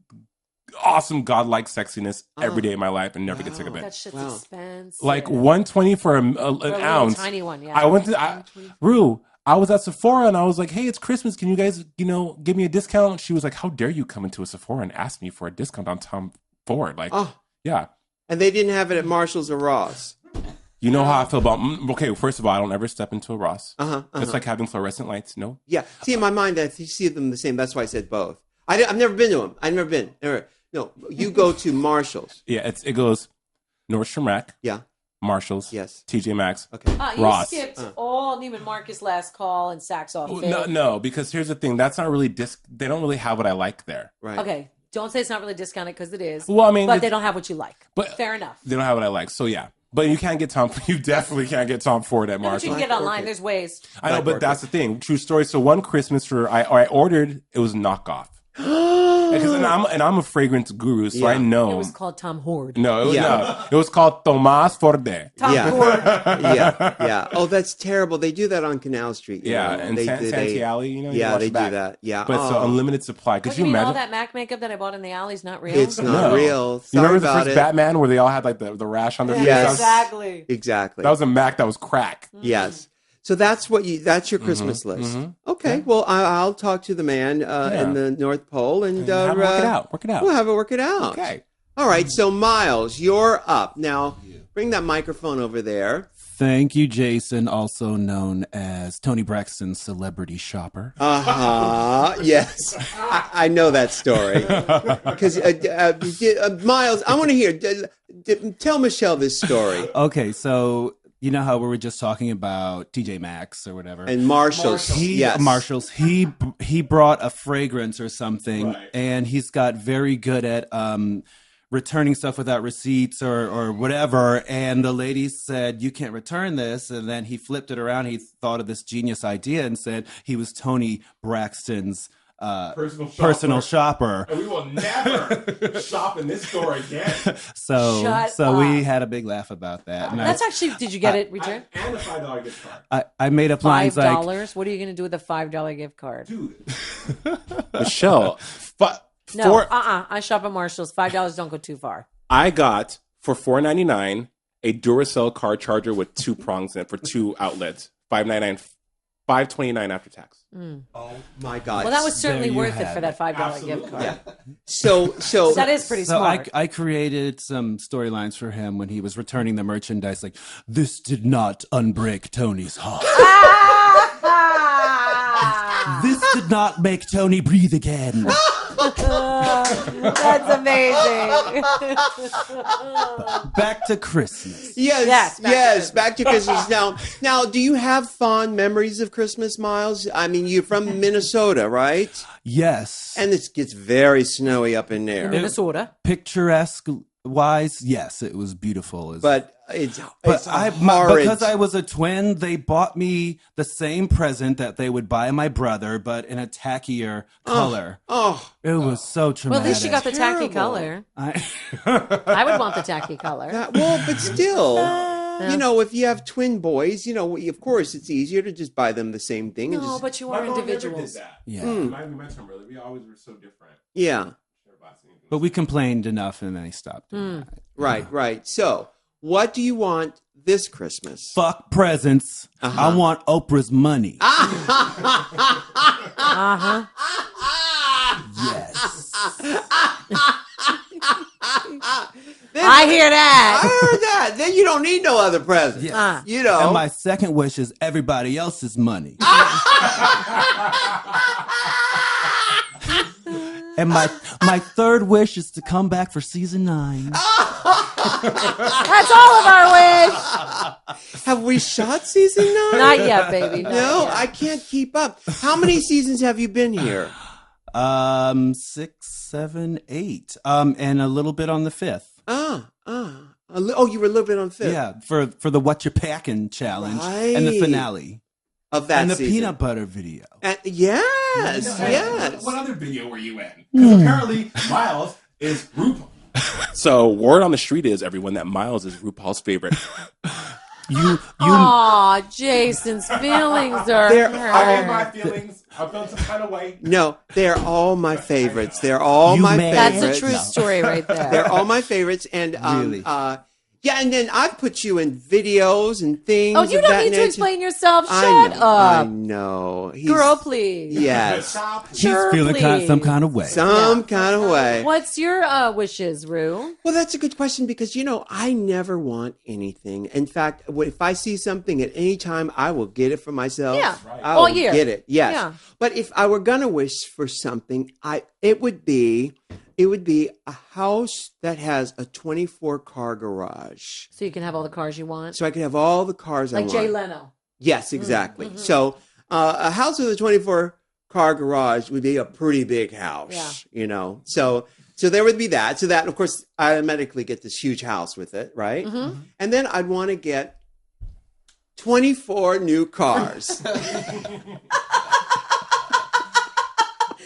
awesome godlike sexiness every day of my life and never get sick of That it. shit's Wow. expensive. Like $120 for an little ounce. tiny one, yeah. I went to Rue. I was at Sephora and I was like, "Hey, it's Christmas. Can you guys, give me a discount?" She was like, "How dare you come into a Sephora and ask me for a discount on Tom Ford?" Like, Oh. yeah. And they didn't have it at Marshall's or Ross. You know how I feel about. Okay, first of all, I don't ever step into a Ross. Uh-huh. It's like having fluorescent lights. No. Yeah. See, in my mind, I see them the same. That's why I said both. I've never been to them. I've never been. Never. No, you go to Marshall's. Yeah, it goes Nordstrom Rack, Yeah. Marshalls, Yes. TJ Maxx. Okay. You Ross. skipped all Neiman Marcus last call and Saks off. No, because here's the thing. That's not really They don't really have what I like there. Right. Okay, don't say it's not really discounted because it is. Well, I mean, but it's- they don't have what you like. But Fair enough. They don't have what I like. So yeah, but you can't get Tom. You definitely can't get Tom Ford at But you Marshalls. can get online. There's ways. I know, Black but that's the thing. True story. So one Christmas I ordered. It was knockoff. And I'm a fragrance guru, so Yeah. I know. It was called Tom Horde. No, Yeah. it was called Tomas Forde. Tom Yeah. Horde. Yeah. Yeah. Oh, that's terrible. They do that on Canal Street. you Yeah, know. and they, Santee Alley, you Yeah, watch they back. do that. Yeah. But so Oh. unlimited supply. Could What, you you mean all imagine? that MAC makeup that I bought in the alley is not real? It's not No. real. You Sorry remember the about first it. Batman where they all had like the rash on their face? Yes. That was- Exactly. Exactly. That was a Mac that was crack. Yes. So that's that's your Christmas list. Okay. Well, I'll talk to the man in the North Pole and Have it work it out. Work it out. We'll have it work it out. Okay. All right. So Miles, you're up now. Bring that microphone over there. Thank you, Jason, also known as Toni Braxton's celebrity shopper. Yes, I know that story. Because Miles, I want to hear. Tell Michelle this story. Okay, so you know how we were just talking about TJ Maxx or whatever. And Marshall's. Yes. Marshalls. He brought a fragrance or something, and he's got very good at returning stuff without receipts or whatever. And the lady said, "You can't return this." And then he flipped it around. He thought of this genius idea and said he was Toni Braxton's personal shopper. And we will never shop in this store again. So Shut we up. had a big laugh about that. And That's actually. Did you get it returned? And a $5 gift card. I made up lines like, $5. What are you going to do with a $5 gift card? Dude. Michelle. No. I shop at Marshalls. $5 don't go too far. I got for $4.99 a Duracell car charger with 2 prongs in it for 2 outlets. $5.29 after tax. Oh my God! Well, that was certainly There you worth it have for that $5 gift card. Yeah. So That is pretty So smart. I created some storylines for him when he was returning the merchandise. Like, this did not unbreak Tony's heart. This did not make Tony breathe again. That's amazing. Back to Christmas. Yes, back to Christmas. Now, do you have fond memories of Christmas, Miles? I mean, you're from Minnesota, right? Yes. And it gets very snowy up in there. Minnesota. Picturesque wise, yes, it was beautiful. But it's But horrid. because I was a twin, they bought me the same present that they would buy my brother, but in a tackier color. It was so Well, traumatic. at least you got the tacky Terrible. color. I I would want the tacky color. But still, you know, if you have twin boys, you know, of course, it's easier to just buy them the same thing. And No, just, but you are individuals. Yeah. We mentioned them earlier. We always were so different. yeah, But we complained enough and then he stopped doing that. right. So, what do you want this Christmas? Fuck presents. I want Oprah's money. Yes. I hear that. I heard that. Then you don't need no other presents. Yes. You know. And my second wish is everybody else's money. And my third wish is to come back for season 9. That's all of our wish. Have we shot season 9? Not yet, baby. Not No, yet. I can't keep up. How many seasons have you been here? 6, 7, 8. And a little bit on the 5th. You were a little bit on fifth. Yeah, for the What You Packin' challenge and the Right. finale. Of that And the season. peanut butter video. Yes. What other video were you in? Because apparently Miles is RuPaul. So word on the street is, everyone, that Miles is RuPaul's favorite. Aw, Jason's feelings are They're hurt. my feelings. I felt some kind of way. No, they're all my favorites. They're all You my mad? favorites. That's a true story right there. They're all my favorites. And Really? yeah, and then I've put you in videos and things. Oh, you of don't that need to nature. explain yourself. I Shut know, up. I know. Girl, please. Yes. Sure, Feeling please. some kind of way. Some kind of way. What's your wishes, Rue? Well, that's a good question because, you know, I never want anything. In fact, if I see something at any time, I will get it for myself. Yeah, I all will year. get it. Yes. Yeah. But if I were going to wish for something, it would be a house that has a 24-car garage. So you can have all the cars you want. So I could have all the cars I Like want. Jay Leno. Yes, exactly. So a house with a 24-car garage would be a pretty big house, you know. So there would be that. So that, of course, I automatically get this huge house with it, right? And then I'd want to get 24 new cars.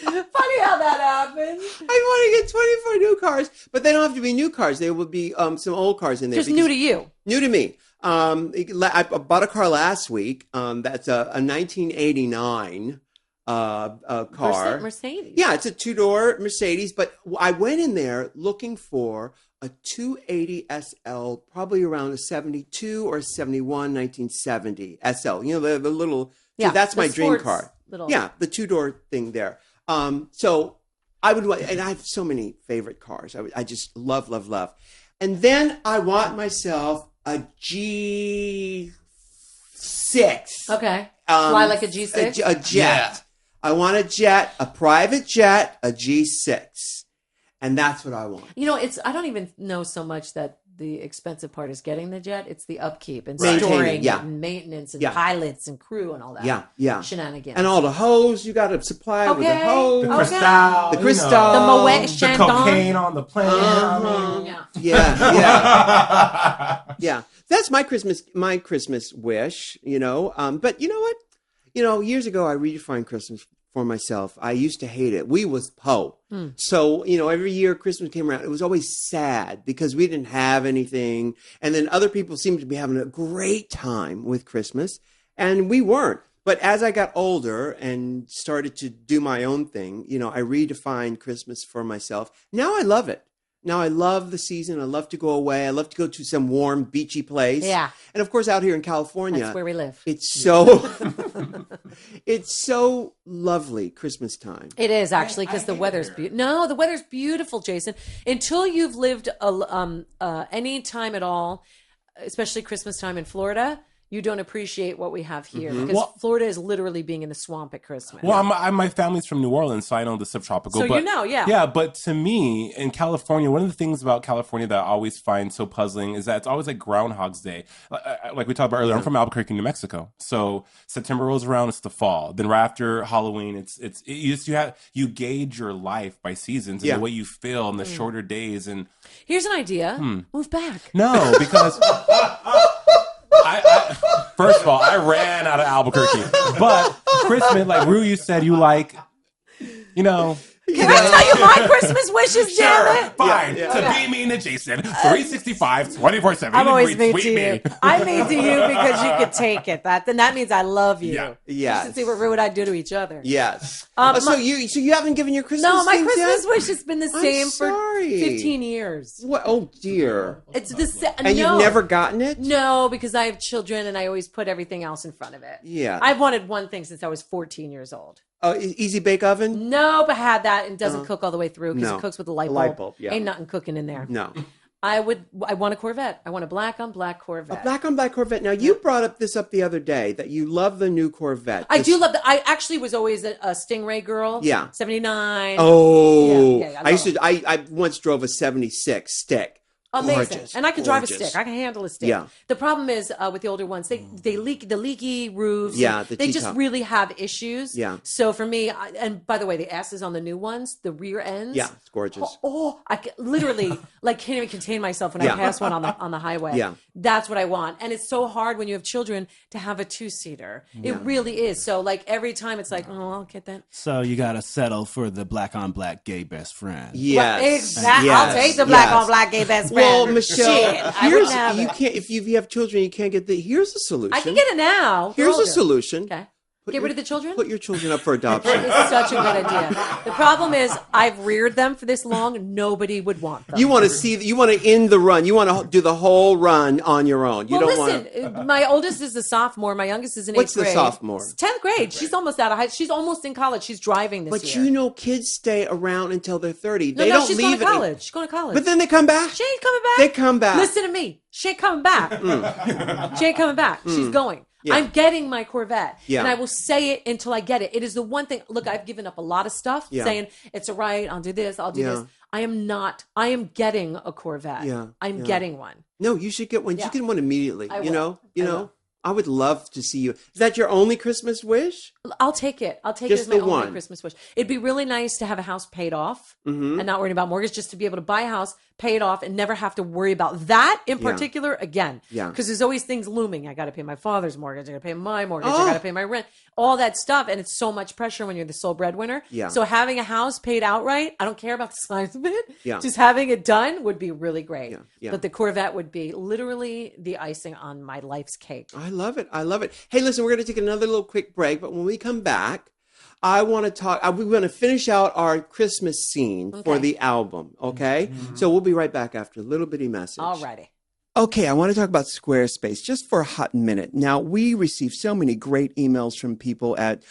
Funny how that happened. I want to get 24 new cars, but they don't have to be new cars. There would be some old cars in there. Just new to you. New to me. I bought a car last week. That's a 1989 car. Mercedes. Yeah, it's a 2-door Mercedes, but I went in there looking for a 280 SL, probably around a 72 or a 71 1970 SL. You know, the little, Yeah, that's the my dream sports car. little- Yeah, the 2-door thing there. So I would want, and I have so many favorite cars. I just love. And then I want myself a G6. Okay. Fly like a G6? A jet. Yeah. I want a jet, a private jet, a G6. And that's what I want. You know, I don't even know so much that the expensive part is getting the jet. It's the upkeep and Maintaining, storing yeah. it and maintenance and Yeah. pilots and crew and all that. Yeah. Shenanigans. And all the hose, you got to supply with the Okay. hose. Okay. Crystal. The crystal. The Moet The Chandon. cocaine on the plane. Yeah. Yeah. That's my Christmas wish, you know. But you know what? You know, years ago I redefined Christmas for myself. I used to hate it. We was po. So, you know, every year Christmas came around, it was always sad because we didn't have anything. And then other people seemed to be having a great time with Christmas and we weren't. But as I got older and started to do my own thing, you know, I redefined Christmas for myself. Now I love it. Now, I love the season. I love to go away. I love to go to some warm, beachy place. Yeah. And of course, out here in California, That's where we live. it's so it's so lovely Christmas time. It is actually because the weather's beautiful. No, the weather's beautiful, Jason. Until you've lived any time at all, especially Christmas time in Florida, you don't appreciate what we have here because Florida is literally being in the swamp at Christmas. Well, my family's from New Orleans, so I know the subtropical. So but, yeah. Yeah, but to me, in California, one of the things about California that I always find so puzzling is that it's always like Groundhog's Day. Like we talked about earlier, I'm from Albuquerque, New Mexico. So September rolls around, it's the fall. Then right after Halloween, you gauge your life by seasons and the way you feel and the shorter days. And here's an idea: move back. No, because. First of all, I ran out of Albuquerque. But Christmas, like Rue, you said you like, Can I tell you my Christmas wishes, damn it? Fine. To be mean to Jason, 365, 24/7. I'm always mean to you. I'm mean to you because you could take it. Then that means I love you. Yeah. Yes. You should see what Rue and I do to each other. Yes. So you haven't given your Christmas No, my things Christmas yet? wish has been the same for sorry. 15 years. What? Oh dear. It's the same. And you've never gotten it? No, because I have children and I always put everything else in front of it. Yeah. I've wanted one thing since I was 14 years old. Easy bake oven? No, but had that and doesn't cook all the way through because No. it cooks with a light bulb. light bulb, yeah. Ain't nothing cooking in there. No. I want a Corvette. I want a black on black Corvette. Black on black Corvette. Now, you brought this up the other day that you love the new Corvette. I do love I actually was always a Stingray girl. Yeah. 79. Oh. Yeah, I once drove a 76 stick. Amazing. Gorgeous, And I can drive a gorgeous. stick. I can handle a stick. Yeah. The problem is with the older ones, they leak the leaky roofs. Yeah, They just T-top. really have issues. Yeah. So for me, and by the way, the asses on the new ones, the rear ends. Yeah, it's gorgeous. I literally can't even contain myself when I pass one on the highway. Yeah. That's what I want. And it's so hard when you have children to have a 2-seater. It really is. So every time it's like, oh, I'll get that. So you got to settle for the black on black gay best friend. Yes. Well, exactly. Yes. I'll take the black Yes. on black gay best friend. Well, Michelle, I wouldn't have you it. can't if you have children, you can't get here's a solution. I can get it now. They're Here's a older. solution. Okay. Put Get rid of the children? Put your children up for adoption. It's such a good idea. The problem is I've reared them for this long. Nobody would want them. You want to end the run. You want to do the whole run on your own. You don't want to. My oldest is a sophomore. My youngest is in What's 8th the grade. sophomore? 10th grade. She's almost out of high. She's almost in college. She's driving this But year. kids stay around until they're 30. No, They don't she's leave going to college. She's going to college. But then they come back. She ain't coming back. They come back. Listen to me. She ain't coming back. She ain't coming back. She's going. Yeah. I'm getting my Corvette. Yeah. And I will say it until I get it. It is the one thing. Look, I've given up a lot of stuff saying it's all right. I'll do this. I'll do this. I am not. I am getting a Corvette. Yeah. I'm getting one. No, you should get one. Yeah. You get one immediately. I You will. know. I would love to see you. Is that your only Christmas wish? I'll take it. I'll take Just it as my the only one. Christmas wish. It'd be really nice to have a house paid off Mm-hmm. and not worrying about mortgage, just to be able to buy a house, pay it off, and never have to worry about that in particular again. Yeah. Because there's always things looming. I got to pay my father's mortgage. I got to pay my mortgage. Oh. I got to pay my rent. All that stuff. And it's so much pressure when you're the sole breadwinner. Yeah. So having a house paid outright, I don't care about the size of it. Yeah. Just having it done would be really great. Yeah. Yeah. But the Corvette would be literally the icing on my life's cake. I love it. I love it. Hey, listen, we're going to take another little quick break, but when we come back, I want to talk. We're going to finish out our Christmas scene for the album. Okay, so we'll be right back after a little bitty message. Alrighty. Okay, I want to talk about Squarespace just for a hot minute. Now, we receive so many great emails from people at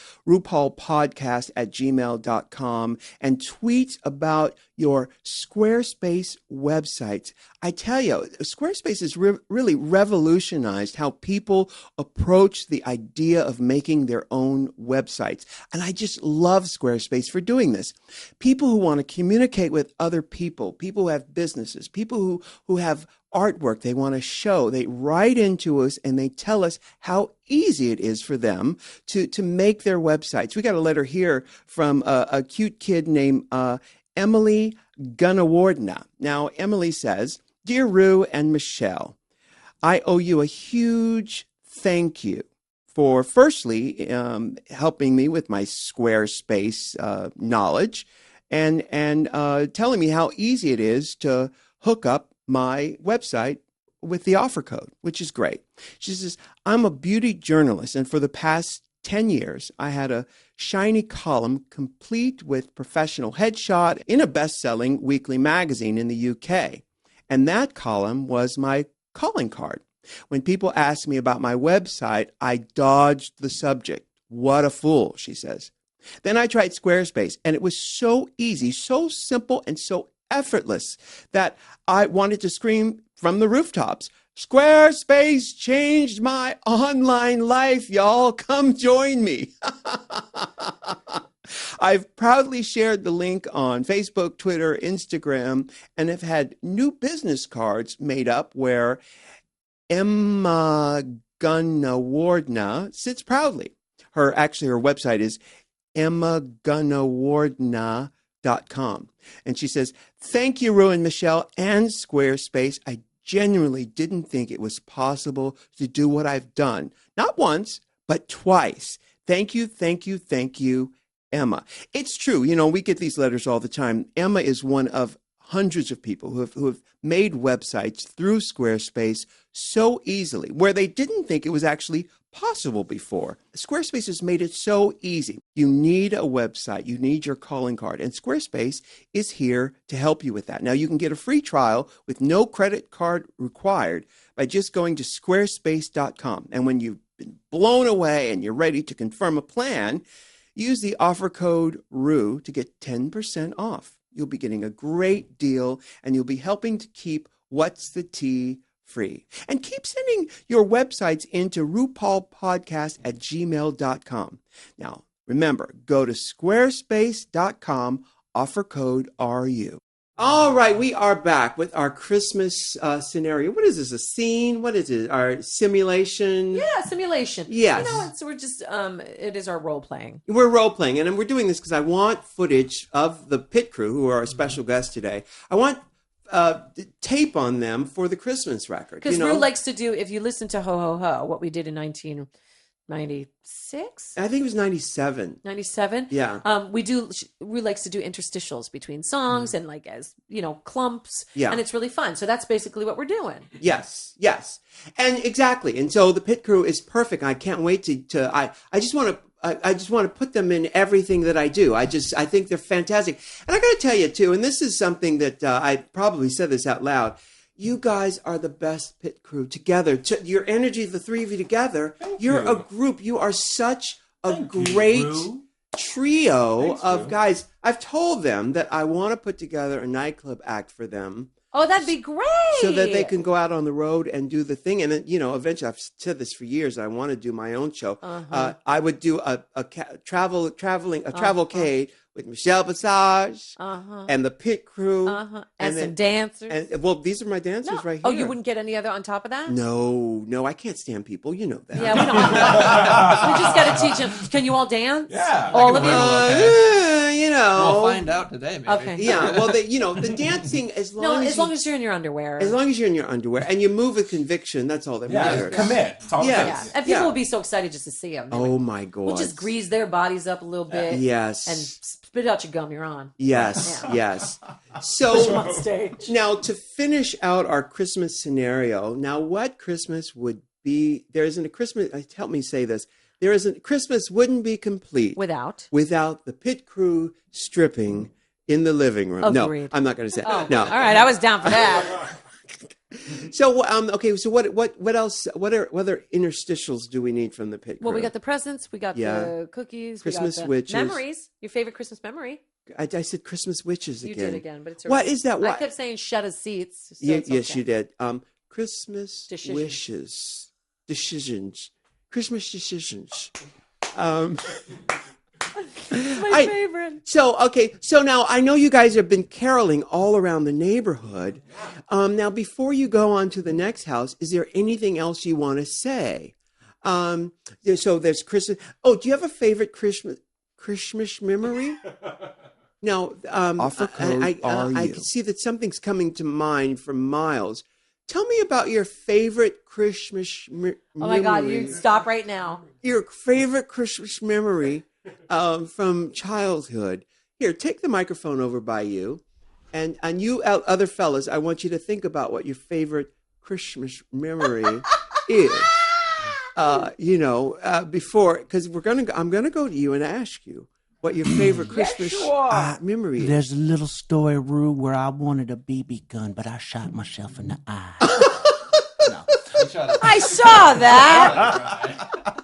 RuPaulPodcast@gmail.com and tweets about your Squarespace websites. I tell you, Squarespace has really revolutionized how people approach the idea of making their own websites. And I just love Squarespace for doing this. People who want to communicate with other people, people who have businesses, people who have artwork they want to show, they write into us and they tell us how easy it is for them to make their websites. We got a letter here from a cute kid named Emily Gunawardna. Now, Emily says, "Dear Rue and Michelle, I owe you a huge thank you for firstly helping me with my Squarespace knowledge and telling me how easy it is to hook up my website with the offer code, which is great." She says, "I'm a beauty journalist, and for the past 10 years, I had a shiny column complete with professional headshot in a best-selling weekly magazine in the UK. And that column was my calling card. When people asked me about my website, I dodged the subject. What a fool, she says. Then I tried Squarespace, and it was so easy, so simple, and so effortless that I wanted to scream from the rooftops, Squarespace changed my online life, y'all. Come join me. I've proudly shared the link on Facebook, Twitter, Instagram, and have had new business cards made up where Emma Gunawardna sits proudly. Her website is emmagunawardna.com. And she says, thank you, Ru and Michelle and Squarespace. I genuinely didn't think it was possible to do what I've done. Not once, but twice. Thank you, thank you, thank you, Emma. It's true. You know, we get these letters all the time. Emma is one of hundreds of people who have made websites through Squarespace so easily, where they didn't think it was actually possible before. Squarespace has made it so easy. You need a website, you need your calling card, and Squarespace is here to help you with that. Now, you can get a free trial with no credit card required by just going to squarespace.com. And when you've been blown away and you're ready to confirm a plan, use the offer code RU to get 10% off. You'll be getting a great deal, and you'll be helping to keep What's the Tea free. And keep sending your websites into RuPaulPodcast@gmail.com. Now, remember, go to squarespace.com, offer code RU. All right, we are back with our Christmas scenario. What is this, a scene? What is it, our simulation? Yeah, simulation. Yes. You know, we're just, it is our role-playing. We're role-playing, and we're doing this because I want footage of the pit crew, who are our special guests today. I want tape on them for the Christmas record. Because Ru likes to do, if you listen to Ho Ho Ho, what we did in 1996? I think it was 97. 97? Yeah. Ru likes to do interstitials between songs and like, as, you know, clumps. Yeah. And it's really fun. So that's basically what we're doing. Yes. And exactly. And so the pit crew is perfect. I can't wait to I just want to put them in everything that I do. I think they're fantastic. And I got to tell you too, and this is something that I probably said this out loud. You guys are the best pit crew together. Your energy, the three of you together, you're a group. You are such a great trio of guys. I've told them that I want to put together a nightclub act for them. Oh, that'd be great. So that they can go out on the road and do the thing. And then, you know, eventually, I've said this for years, I want to do my own show. I would do a travelcade with Michelle Visage and the pit crew. And some dancers. And, well, these are my dancers right here. Oh, you wouldn't get any other on top of that? No, I can't stand people. You know that. Yeah, we don't. We just got to teach them. Can you all dance? Yeah. All of you? You know. We'll find out today, maybe. Okay. Yeah, well, the dancing, as long as you're in your underwear. As long as you're in your underwear and you move with conviction, that's all that matters. Commit. It's all it Yeah, takes. and people will be so excited just to see them. Oh my God. We'll just grease their bodies up a little bit. Yes. And spit out your gum you're on. Yes, Yeah. yes. Put them So on stage. now to finish out our Christmas scenario, now what Christmas would be, there isn't a Christmas, help me say this, there isn't, Christmas wouldn't be complete Without the pit crew stripping in the living room. Agreed. No, I'm not going to say Oh, no. all right, I was down for that. So, okay, so what else, what other interstitials do we need from the pit crew? Well, we got the presents, we got Yeah. the cookies, Christmas we got the witches. memories. Your favorite Christmas memory? I said Christmas witches You again. did again, but it's What okay. is that? I What? kept saying shut a seats. So Yes, it's okay. you did. Christmas Decisions. wishes, decisions, Christmas decisions. My favorite. So now I know you guys have been caroling all around the neighborhood. Now, before you go on to the next house, is there anything else you want to say? So there's Christmas. Oh, do you have a favorite Christmas memory? No. Offer code I RU. can see that something's coming to mind from Miles. Tell me about your favorite Christmas memory. Oh my God, you stop right now. Your favorite Christmas memory from childhood. Here, take the microphone over by you. And you other fellas, I want you to think about what your favorite Christmas memory is. before, because I'm gonna go to you and ask you what your favorite Christmas memory is. There's a little story, Rue, where I wanted a BB gun, but I shot myself in the eye. No. I saw that.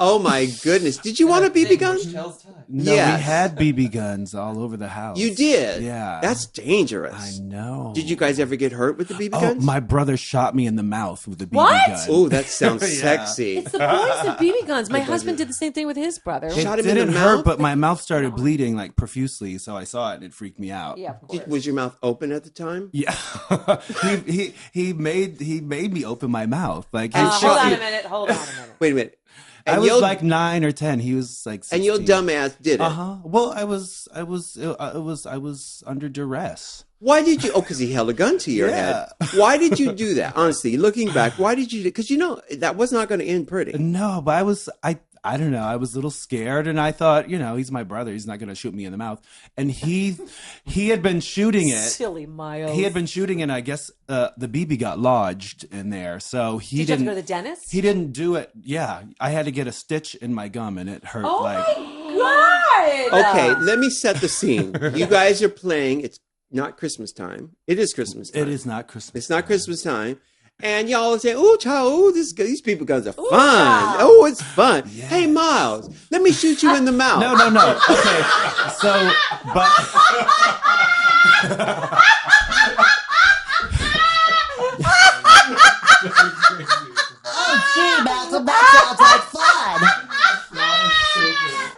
Oh my goodness! Did you want a BB gun? No, Yes. we had BB guns all over the house. You did. Yeah. That's dangerous. I know. Did you guys ever get hurt with the BB Oh, guns? my brother shot me in the mouth with a BB What? gun. Oh, that sounds Yeah. sexy. It's the boys with BB guns. My husband did the same thing with his brother. It Shot him in the didn't mouth? hurt, but my mouth started bleeding like profusely, so I saw it and it freaked me out. Yeah, of course. Was your mouth open at the time? Yeah. he made me open my mouth. Like And Hold shot on you- a minute. Hold on a minute. Wait a minute. I And was your- like 9 or 10. He was like 16. and your dumbass did it. Well, I was under duress. Why did you? Oh, because he held a gun to your head. Why did you do that? Honestly, looking back, why did you? Because that was not going to end pretty. No, but I don't know. I was a little scared, and I thought, he's my brother. He's not going to shoot me in the mouth. And he had been shooting it. Silly Miles. He had been shooting, and I guess the BB got lodged in there. So he Did you have didn't to go to the dentist? He didn't do it. Yeah, I had to get a stitch in my gum, and it hurt. Oh like my God! Okay, let me set the scene. You guys are playing. It's not Christmas time. It is Christmas time. it is not Christmas. It's not Christmas time. And y'all are saying, "Oh, child, these people guns are fun. child. Oh, it's fun. Hey, Miles, let me shoot you in the mouth." No. Okay, so but. Oh, gee, Malcolm, that sounds like fun.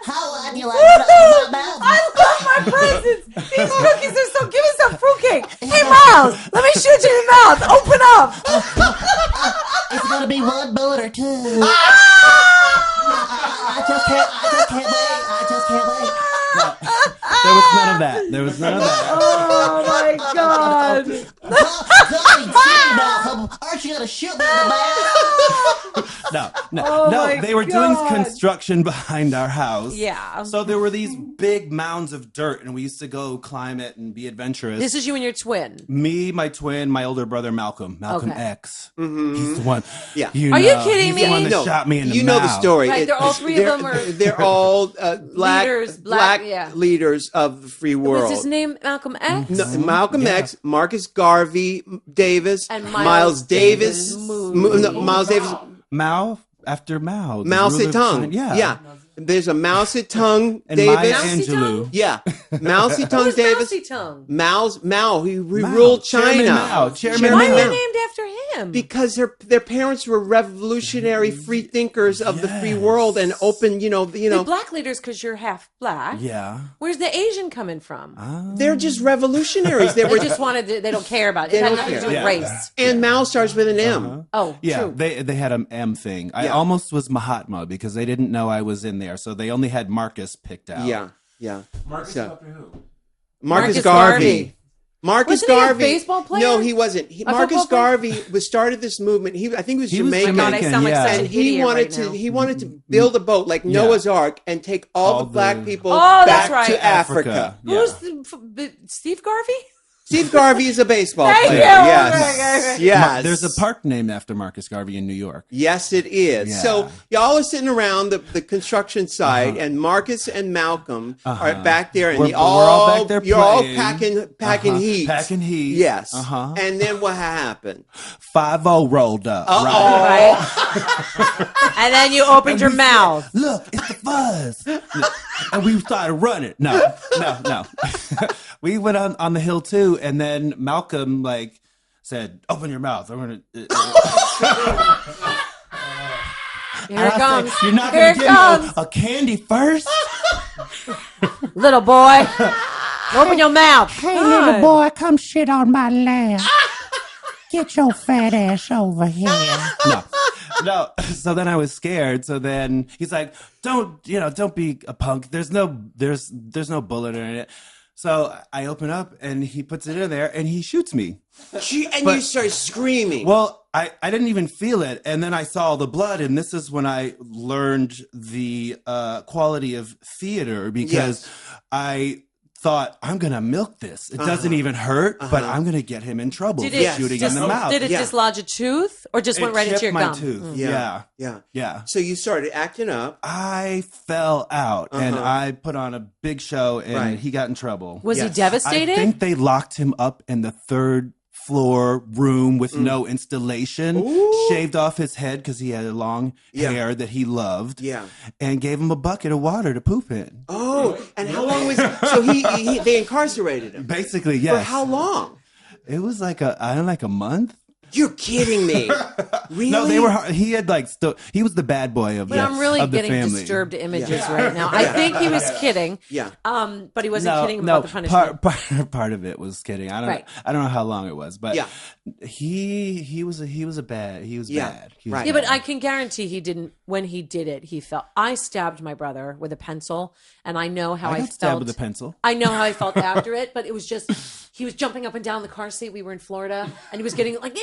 How would you like to open my mouth? I love my presents. These cookies are so. Give me some fruitcake. Hey, Miles, let me shoot you in the mouth. Open up. It's gonna be one bullet or two. I just can't wait. I just can't wait. There was none of that. There was none of that. Oh my God! Golly gee, Malcolm, aren't you gonna shoot me in the mouth? No. Oh my They were doing God. construction behind our house. Yeah. So there were these big mounds of dirt, and we used to go climb it and be adventurous. This is you and your twin. Me, my twin, my older brother Malcolm Okay. X. He's the one. Yeah. Are you kidding he's the one me? that shot me in the you mouth. know the story. Right, they're all three of them are they're all black leaders, yeah. leaders of the free world. What's his name? Malcolm X? No, Malcolm X, Marcus Garvey Davis, And Miles Davis, Moody. Miles Davis, Mao after Mao. the Mao ruler of Zedong. China. Yeah. There's a Mao Zedong And Maya Davis. Angelou. Yeah. Mao Zedong Who's Davis. Mousy Tongue? Mao, he Mao, ruled Chairman China. Mao, Chairman Why are Mao. they named after him? Because their parents were revolutionary free thinkers of the free world and open, The black leaders, because you're half black. Yeah. Where's the Asian coming from? they're just revolutionaries. They They were just wanted to, they don't care about it. They It had don't nothing to do care. with Yeah. race. and Mao starts with an M. Oh, Yeah, true. they had an M thing. I Yeah. almost was Mahatma because they didn't know I was in there, so they only had Marcus picked out. Yeah. Marcus So- after who? Marcus Garvey. Marcus Wasn't he a Garvey. baseball player? No, he wasn't. A Marcus football player? Garvey started this movement. I think he was He was Jamaican. God, I sound like Yeah. such an and he idiot wanted right to now. he wanted to build a boat like Noah's Ark and take all the black people Oh, that's back right. to Africa. Yeah. Who's Steve Garvey? Steve Garvey is a baseball Thank player. you. Yes. Okay. Yes. There's a park named after Marcus Garvey in New York. Yes, it is. Yeah. So y'all are sitting around the construction site, and Marcus and Malcolm are back there, and We're you're all back there you're all playing. packing heat. Packing heat. Yes. Uh-huh. And then what happened? 5-0 rolled up. Uh-oh. Right? Right. And then you opened your mouth. Look, it's the fuzz. And we started running. No. We went on the hill too, and then Malcolm said, "Open your mouth. I'm gonna." Here it comes. You're not Here gonna it give comes. me a candy first. Little boy. Open your mouth. Hey, God. little boy, come sit on my lap. Get your fat ass over here. No. So then I was scared. So then he's like, "Don't be a punk. There's no bullet in it." So I open up and he puts it in there and he shoots me. You start screaming. Well, I didn't even feel it. And then I saw the blood. And this is when I learned the quality of theater because I thought, I'm going to milk this. It doesn't even hurt, but I'm going to get him in trouble Did for it shooting in the mouth. Did it dislodge a tooth or just went right into your my gum? tooth. Yeah. Yeah. So you started acting up. I fell out and I put on a big show and he got in trouble. Was he devastated? I think they locked him up in the third floor room with no installation, shaved off his head because he had long hair that he loved, and gave him a bucket of water to poop in. Oh, and how long was so they incarcerated him? Basically, yes. For how long? It was like a month. You're kidding me. Really? No, they were. He had he was the bad boy of But the I'm really of the getting family. disturbed images right now. I think he was kidding. Yeah. But he wasn't kidding about the punishment. Part of it was kidding. I Right. don't know how long it was, but Yeah. he was bad. He was Yeah. bad. He was Right. Yeah, but bad. I can guarantee he didn't. When he did it, he felt. I stabbed my brother with a pencil, and I know how I I got felt. stabbed with a pencil. I know how I felt after it, but it was just he was jumping up and down the car seat. We were in Florida, and he was getting like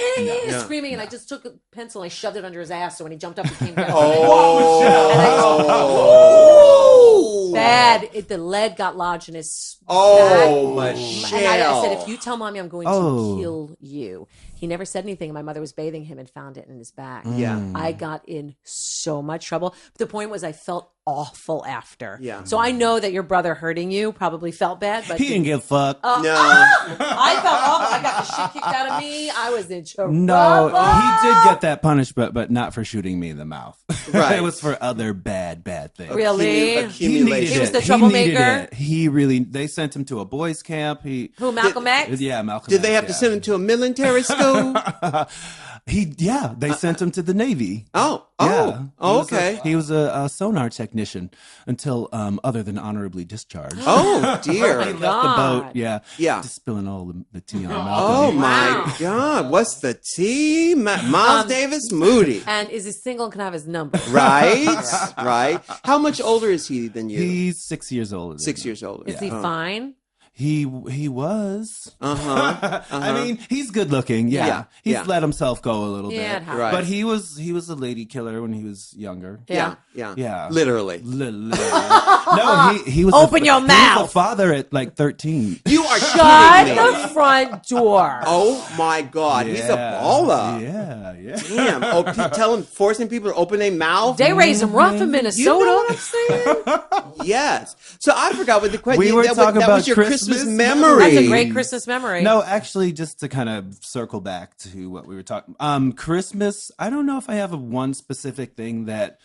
screaming, and I just took a pencil and I shoved it under his ass. So when he jumped up, he came down. Bad. The lead got lodged in his back. Michelle. And I said, if you tell mommy, I'm going to Oh. kill you. He never said anything. My mother was bathing him and found it in his back. Yeah. I got in so much trouble. But the point was, I felt awful after. Yeah. So I know that your brother hurting you probably felt bad, but He didn't give a fuck. No. I felt awful. I got the shit kicked out of me. I was in trouble. No, he did get that punishment, but not for shooting me in the mouth. Right. It was for other bad things. Really? He needed He was it. the He troublemaker? needed it. He really. They sent him to a boys' camp. Who, Malcolm X? Yeah, Malcolm. Did they X, have to send him to a military school? They sent him to the Navy. Oh. Yeah. Okay. He was a sonar technician until other than honorably discharged. Oh dear. He left the God. boat. Yeah. Yeah. Just spilling all the tea on Oh Malcolm. my God! What's the tea? Miles Davis Moody. And is he single and can I have his number? Right. Right. How much older is he than you? He's 6 years older. 6 years older. Is he fine? He was. Uh-huh. I mean, he's good looking. Yeah. Yeah, He's yeah. let himself go a little Yeah, it bit. happens. Right. But he was a lady killer when he was younger. Yeah. Yeah. Yeah. Literally. No, he was. Open your He was mouth. a father at like 13. You are Shut kidding me. the front door. Oh my God! He's a baller. Yeah. Damn. Oh, tell him, forcing people to open their mouth. They raise him rough in Minnesota. You know what I'm saying? Yes. So I forgot what the question. We were talking that was about your Christmas Christmas memory. That's a great Christmas memory. No, actually, just to kind of circle back to what we were talking. Christmas. I don't know if I have one specific thing that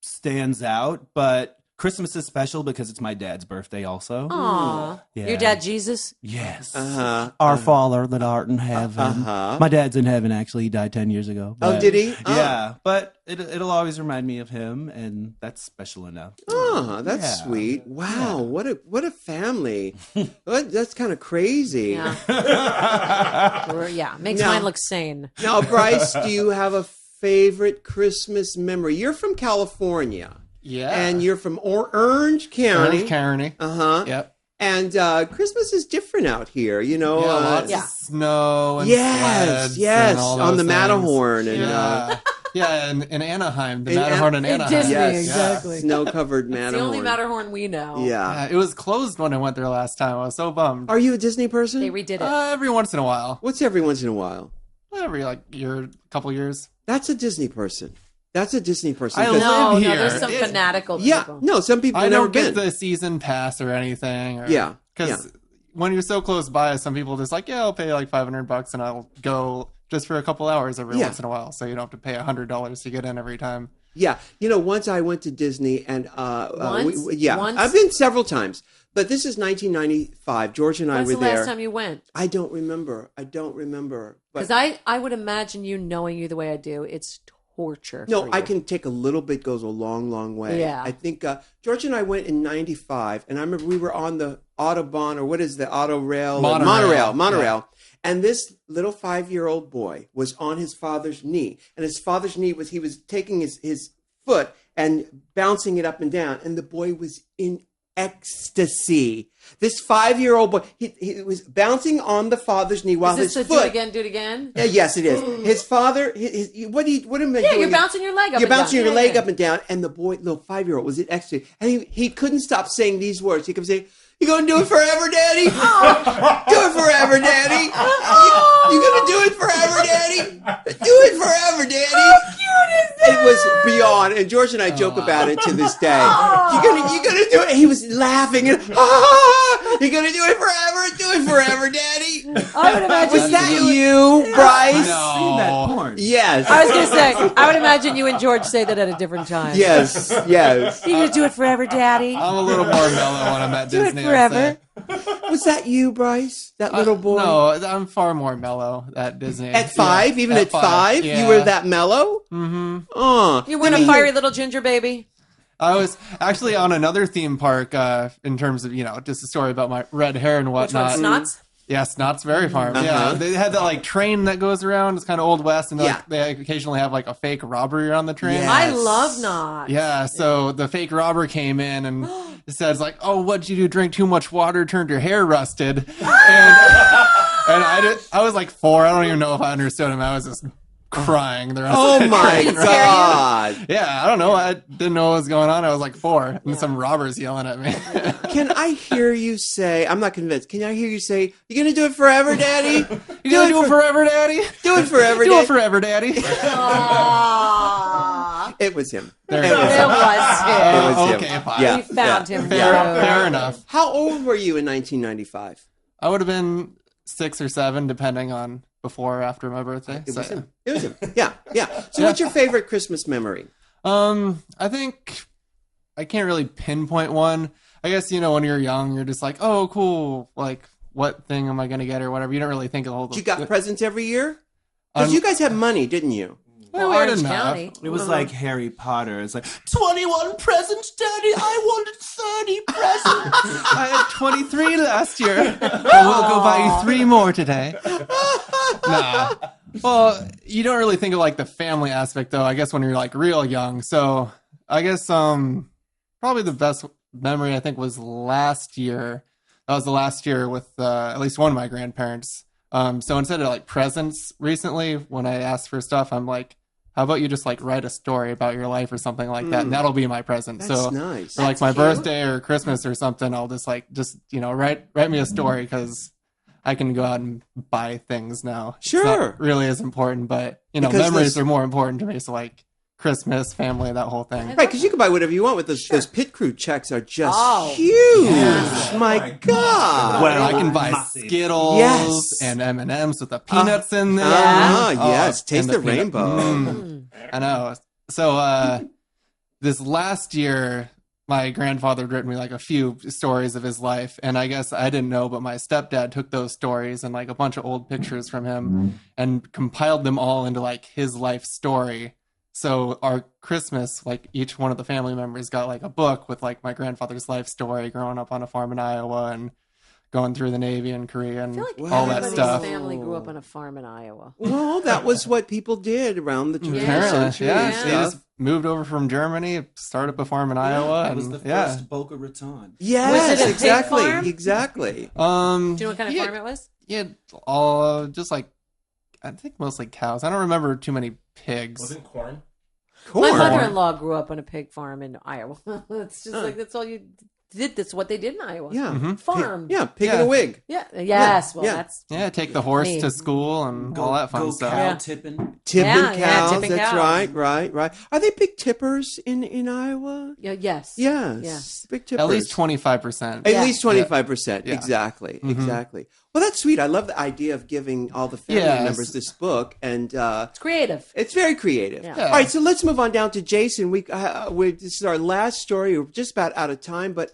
stands out, but Christmas is special because it's my dad's birthday also. Aw. Yeah. Your dad, Jesus? Yes. Our Father that art in heaven. My dad's in heaven, actually. He died 10 years ago. Oh, did he? Yeah. But it'll always remind me of him, and that's special enough. Oh, that's Yeah. sweet. Wow, what a family. That's kind of crazy. Yeah. Makes No. mine look sane. Now, Bryce, do you have a favorite Christmas memory? You're from California. Yeah. And you're from Orange County. Orange County. Uh-huh. Yep. And Christmas is different out here, you know. Yeah, lots yeah. of snow and Yes, sleds yes, and all on those the things. Matterhorn and Yeah. Yeah, in Anaheim, the In Matterhorn in In Anaheim. Disney, Yes. exactly. snow-covered It's Matterhorn. the only Matterhorn we know. Yeah. Yeah, it was closed when I went there last time. I was so bummed. Are you a Disney person? They redid it. Every once in a while. What's every once in a while? Every couple years. That's a Disney person. That's a Disney person. I 'cause- No, live no, here. there's some It- fanatical yeah, people. no, some people I have never don't get been. the season pass or anything. Yeah, Because when you're so close by, some people just like, yeah, I'll pay like $500 and I'll go just for a couple hours every Yeah. once in a while. So you don't have to pay $100 to get in every time. Yeah, you know, once I went to Disney and Once? Once? I've been several times, but this is 1995. George and I When's were the there. last time you went? I don't remember. But Because I would imagine you knowing you the way I do, it's torture. no, for I you. can take a little bit. Goes a long, long way. Yeah. I think George and I went in '95, and I remember we were on the Autobahn, or what is the auto rail? Monorail. Monorail. And this little 5-year-old boy was on his father's knee, and his father's knee was, he was taking his foot and bouncing it up and down, and the boy was in ecstasy. This 5-year-old boy, he was bouncing on the father's knee while Is this his the foot. do it again? Yes, it is. His father, what am I Yeah, doing? you're bouncing your leg up. You're and bouncing down. your Yeah, leg yeah. up and down, and the boy, little 5-year-old, was in ecstasy, and he couldn't stop saying these words. He kept saying, You gonna do it forever, Daddy? Do it forever, Daddy. You gonna do it forever, Daddy? Do it forever, Daddy. How cute is that? It was beyond, and George and I joke about it to this day. You gonna do it? He was laughing and you gonna do it forever? Do it forever, Daddy. I would imagine Was that you, Bryce? Seen that porn. Yes. I was going to say, I would imagine you and George say that at a different time. Yes. Yes. You gonna do it forever, Daddy? I'm a little more mellow when I'm at Do it Disney. forever. Was that you, Bryce? That little boy? No, I'm far more mellow at Disney. At 5? Even at 5? Yeah. You were that mellow? Mm-hmm. You weren't a fiery little ginger baby? I was actually on another theme park in terms of, just a story about my red hair and Which one, whatnot. Snots? Yes, Knott's Berry Farm. Yeah, they had that like train that goes around. It's kind of Old West, and they occasionally have like a fake robbery on the train. Yes. I love Knott's. Yeah, so the fake robber came in and it says like, "Oh, what'd you do? Drink too much water, turned your hair rusted." And I was like 4. I don't even know if I understood him. I was just crying the rest of the my train. God. Yeah, I don't know. I didn't know what was going on. I was like 4, and some robbers yelling at me. Can I hear you say, I'm not convinced, can I hear you say, you going to do it forever, Daddy? You gonna do it forever, Daddy? Do it forever, Do Daddy. it forever, Daddy. It was him. There It you go. was It him. was him. It was him. Okay, fine. Yeah. We found him. Fair enough. How old were you in 1995? I would have been 6 or 7, depending on before or after my birthday. It So, was him. It was him. Yeah, yeah. So Yeah. what's your favorite Christmas memory? I think I can't really pinpoint one. I guess, when you're young, you're just like, oh, cool. Like, what thing am I going to get or whatever? You don't really think of the whole... You got presents every year? Because you guys had money, didn't you? Well, Orange enough. County. It was like Harry Potter. It's like 21 presents, Daddy. I wanted 30 presents. I had 23 last year. But we'll go buy you 3 more today. Nah. Well, you don't really think of like the family aspect though, I guess when you're like real young. So I guess probably the best memory I think was last year. That was the last year with at least one of my grandparents. So instead of like presents recently, when I asked for stuff, I'm like, how about you just like write a story about your life or something like that, and that'll be my present. That's so nice. for like That's my cute. birthday or Christmas or something, I'll just write me a story because I can go out and buy things now. It's Sure. not really as important, but Because memories those- are more important to me. So like Christmas, family, that whole thing. Right, because you can buy whatever you want with those pit crew checks are just Oh. huge. Yeah. My God. Well, I can buy massive. Skittles Yes. and M&Ms with the peanuts in there. Yes. Oh, Taste and the peanut- rainbow. I know. So this last year, my grandfather had written me like a few stories of his life, and I guess I didn't know, but my stepdad took those stories and like a bunch of old pictures from him and compiled them all into like his life story. So our Christmas, like each one of the family members got like a book with like my grandfather's life story, growing up on a farm in Iowa and going through the Navy and Korea and I feel like all that everybody's stuff. family grew up on a farm in Iowa. Well, that was what people did around the turn of the Apparently, century. yeah. and They stuff. just moved over from Germany, started up a farm in Iowa, It was and the first Boca Raton. Yes, Was it a pig exactly. farm? Exactly. Do you know what kind of farm it was? Yeah, all just like I think mostly cows. I don't remember too many pigs. Wasn't corn? Corn. My mother-in-law grew up on a pig farm in Iowa. It's just like that's all you did. That's what they did in Iowa. Yeah. Farm. Yeah, pig in Yeah. a wig. Yeah. Yes. Well, Yeah. that's Yeah, take the horse Me. to school and all that fun go stuff. cow Yeah. tipping. Tipping Yeah, cows. tipping That's cows. right. Are they big tippers in Iowa? yeah. Yes. Yes. Yeah. Big tippers. At least 25%. At Yeah. least 25%. Yeah. Exactly. Mhm. Exactly. Well, that's sweet. I love the idea of giving all the family Yes. members this book, and It's creative. it's very creative. Yeah. Yeah. All right, so let's move on down to Jason. This is our last story. We're just about out of time, but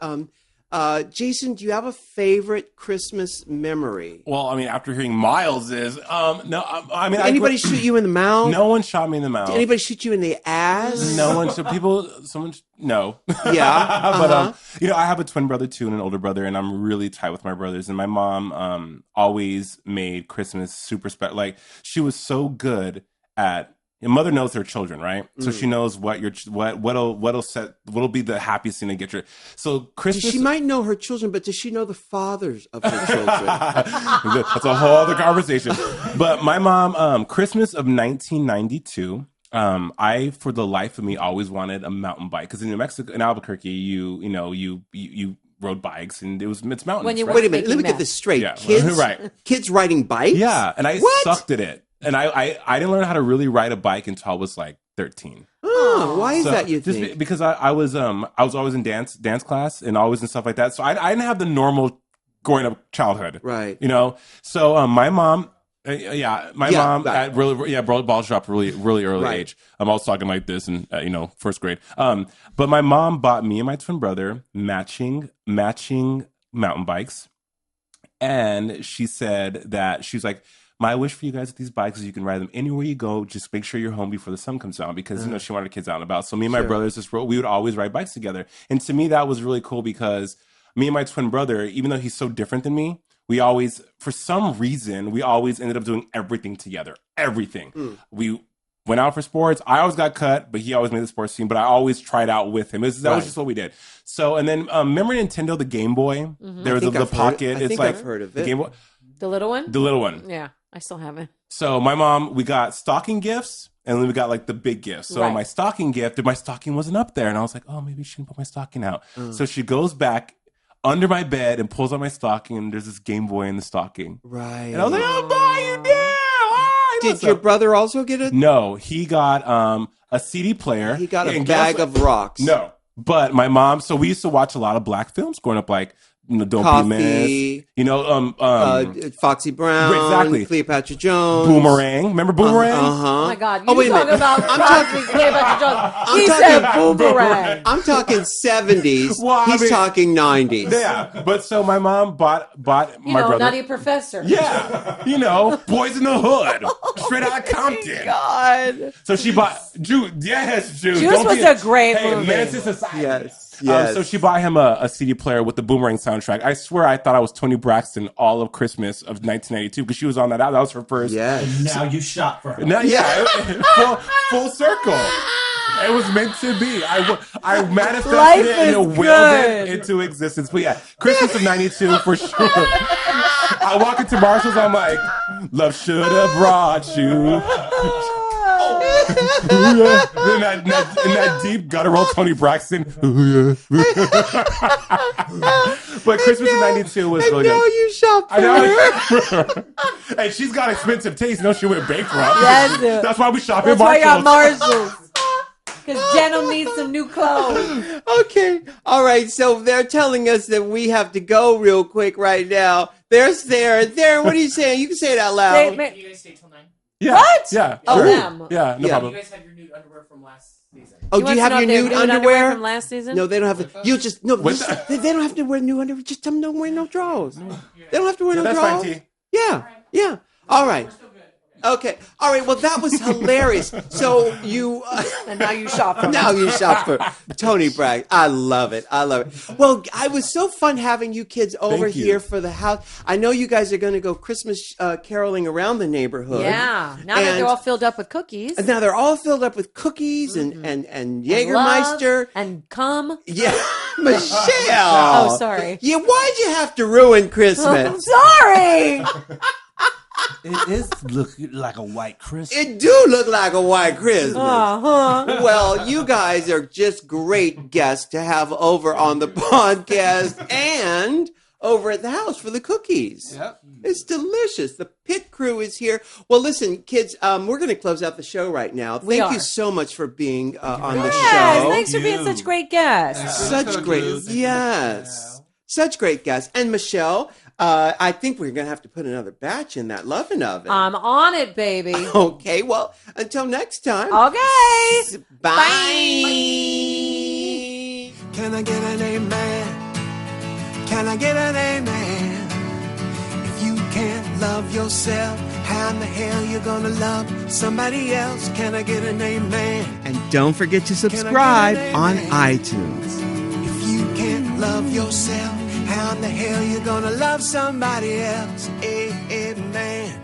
Jason, do you have a favorite Christmas memory? Well, I mean, after hearing Miles is, no, I mean, Anybody shoot you in the mouth? No one shot me in the mouth. Did anybody shoot you in the ass? No one. So no. Yeah. But I have a twin brother too and an older brother, and I'm really tight with my brothers. And my mom always made Christmas super special. Like she was so good at. Your mother knows her children, right? So she knows what'll be the happiest thing to get your. So Christmas. She might know her children, but does she know the fathers of her children? That's a whole other conversation. But my mom, Christmas of 1992. I, for the life of me, always wanted a mountain bike because in New Mexico, in Albuquerque, you rode bikes, and it's mountains. When you right? Wait a minute. Let me Making get this straight. Yeah. Kids, Right. kids riding bikes? Yeah, and I What? sucked at it. And I didn't learn how to really ride a bike until I was like 13. Oh, why is So, that, you just think? because I was always in dance class and always in stuff like that. So I didn't have the normal growing up childhood. Right. You know? So my mom my mom right. at ball shop really early Right. age. I was talking like this in first grade. But my mom bought me and my twin brother matching mountain bikes. And she said that she's like, my wish for you guys with these bikes is you can ride them anywhere you go. Just make sure you're home before the sun comes out, because she wanted her kids out and about. So me and my brothers we would always ride bikes together. And to me, that was really cool because me and my twin brother, even though he's so different than me, we always, for some reason, ended up doing everything together. Everything. We went out for sports. I always got cut, but he always made the sports team. But I always tried out with him. That was just what we did. So, and then remember Nintendo, the Game Boy? There was the Pocket. I think I've heard of it. The Game Boy. The little one? The little one. Yeah, I still have it. So my mom, we got stocking gifts, and then we got like the big gifts. So Right. my stocking gift, my stocking wasn't up there, and I was like, oh, maybe I shouldn't put my stocking out. So she goes back under my bed and pulls out my stocking, and there's this Game Boy in the stocking. Right. And I was like, oh boy, you did! Did your brother also get it? No, he got a CD player. He got a And bag guess of rocks. No, but my mom. So we used to watch a lot of black films growing up, like Don't Coffee, Be Missed. Foxy Brown, Exactly. Cleopatra Jones, Boomerang. Remember Boomerang? Oh my God! Oh, You wait a talk minute. about I'm Cosby, Cleopatra Jones. He talking- said boomerang. I'm talking 70s. Well, I He's mean- talking 90s. Yeah, but so my mom bought You my know, brother. Nutty Professor. Yeah, Boys in the Hood, straight out of Compton. God. So she bought Jude. Yes, Jude. Juice Don't was be a great hey, movie. Menace to Society. Yes. So she bought him a CD player with the Boomerang soundtrack. I swear I thought I was Toni Braxton all of Christmas of 1992 because she was on that album. That was her first. Yes. Now you shop for her. Now, full circle. It was meant to be. I manifested Life it and is it willed good. it into existence. But yeah, Christmas of 92 for sure. I walk into Marshall's, I'm like, love should have brought you. in that deep guttural Toni Braxton. But Christmas of 92 was really Now good. you shop for I her. know. And she's got expensive taste. No, she went bankrupt. Yes. That's why we shop That's at why you're at Marshalls. Marshalls. Because Jenna needs some new clothes. Okay. All right. So they're telling us that we have to go real quick right now. There's Darren, what are you saying? You can say it out loud. Say it, ma- You guys stay till 9? Yeah. What? Yeah. Oh, sure. them. Yeah, no Yeah. problem. You guys have your nude underwear from last season. Oh, do wants you to have know your if they have nude nude underwear? from last season? No, they don't have to. You just no. What's just- they don't have to wear new underwear. Just tell them don't wear no drawers. They don't have to wear no That's drawers. fine, T. Yeah, yeah. All right. Okay. All right. Well, that was hilarious. So you And now you shop for now you shop for Toni Braxton. I love it. I love it. Well, it was so fun having you kids over Thank you. here for the house. I know you guys are going to go Christmas caroling around the neighborhood. Yeah. Now that And- they're all filled up with cookies. And now they're all filled up with cookies and Jägermeister. Love and cum. Yeah, Michelle. Oh, sorry. Yeah, why'd you have to ruin I'm Christmas? sorry. It is look like a white Christmas. It do look like a white Christmas. Uh-huh. Well, you guys are just great guests to have over on the podcast and over at the house for the cookies. Yep. It's delicious. The pit crew is here. Well, listen, kids, we're going to close out the show right now. We Thank are. you so much for being on the Yes, show. thanks for being such great guests. Such great, yes, such great guests. And Michelle, I think we're gonna have to put another batch in that loving oven. I'm on it, baby. Okay, well, until next time. Okay. Bye. Can I get an amen? Can I get an amen? If you can't love yourself, how in the hell you gonna love somebody else? Can I get an amen? And don't forget to subscribe on iTunes. If you can't love yourself, how in the hell you gonna love somebody else? Amen.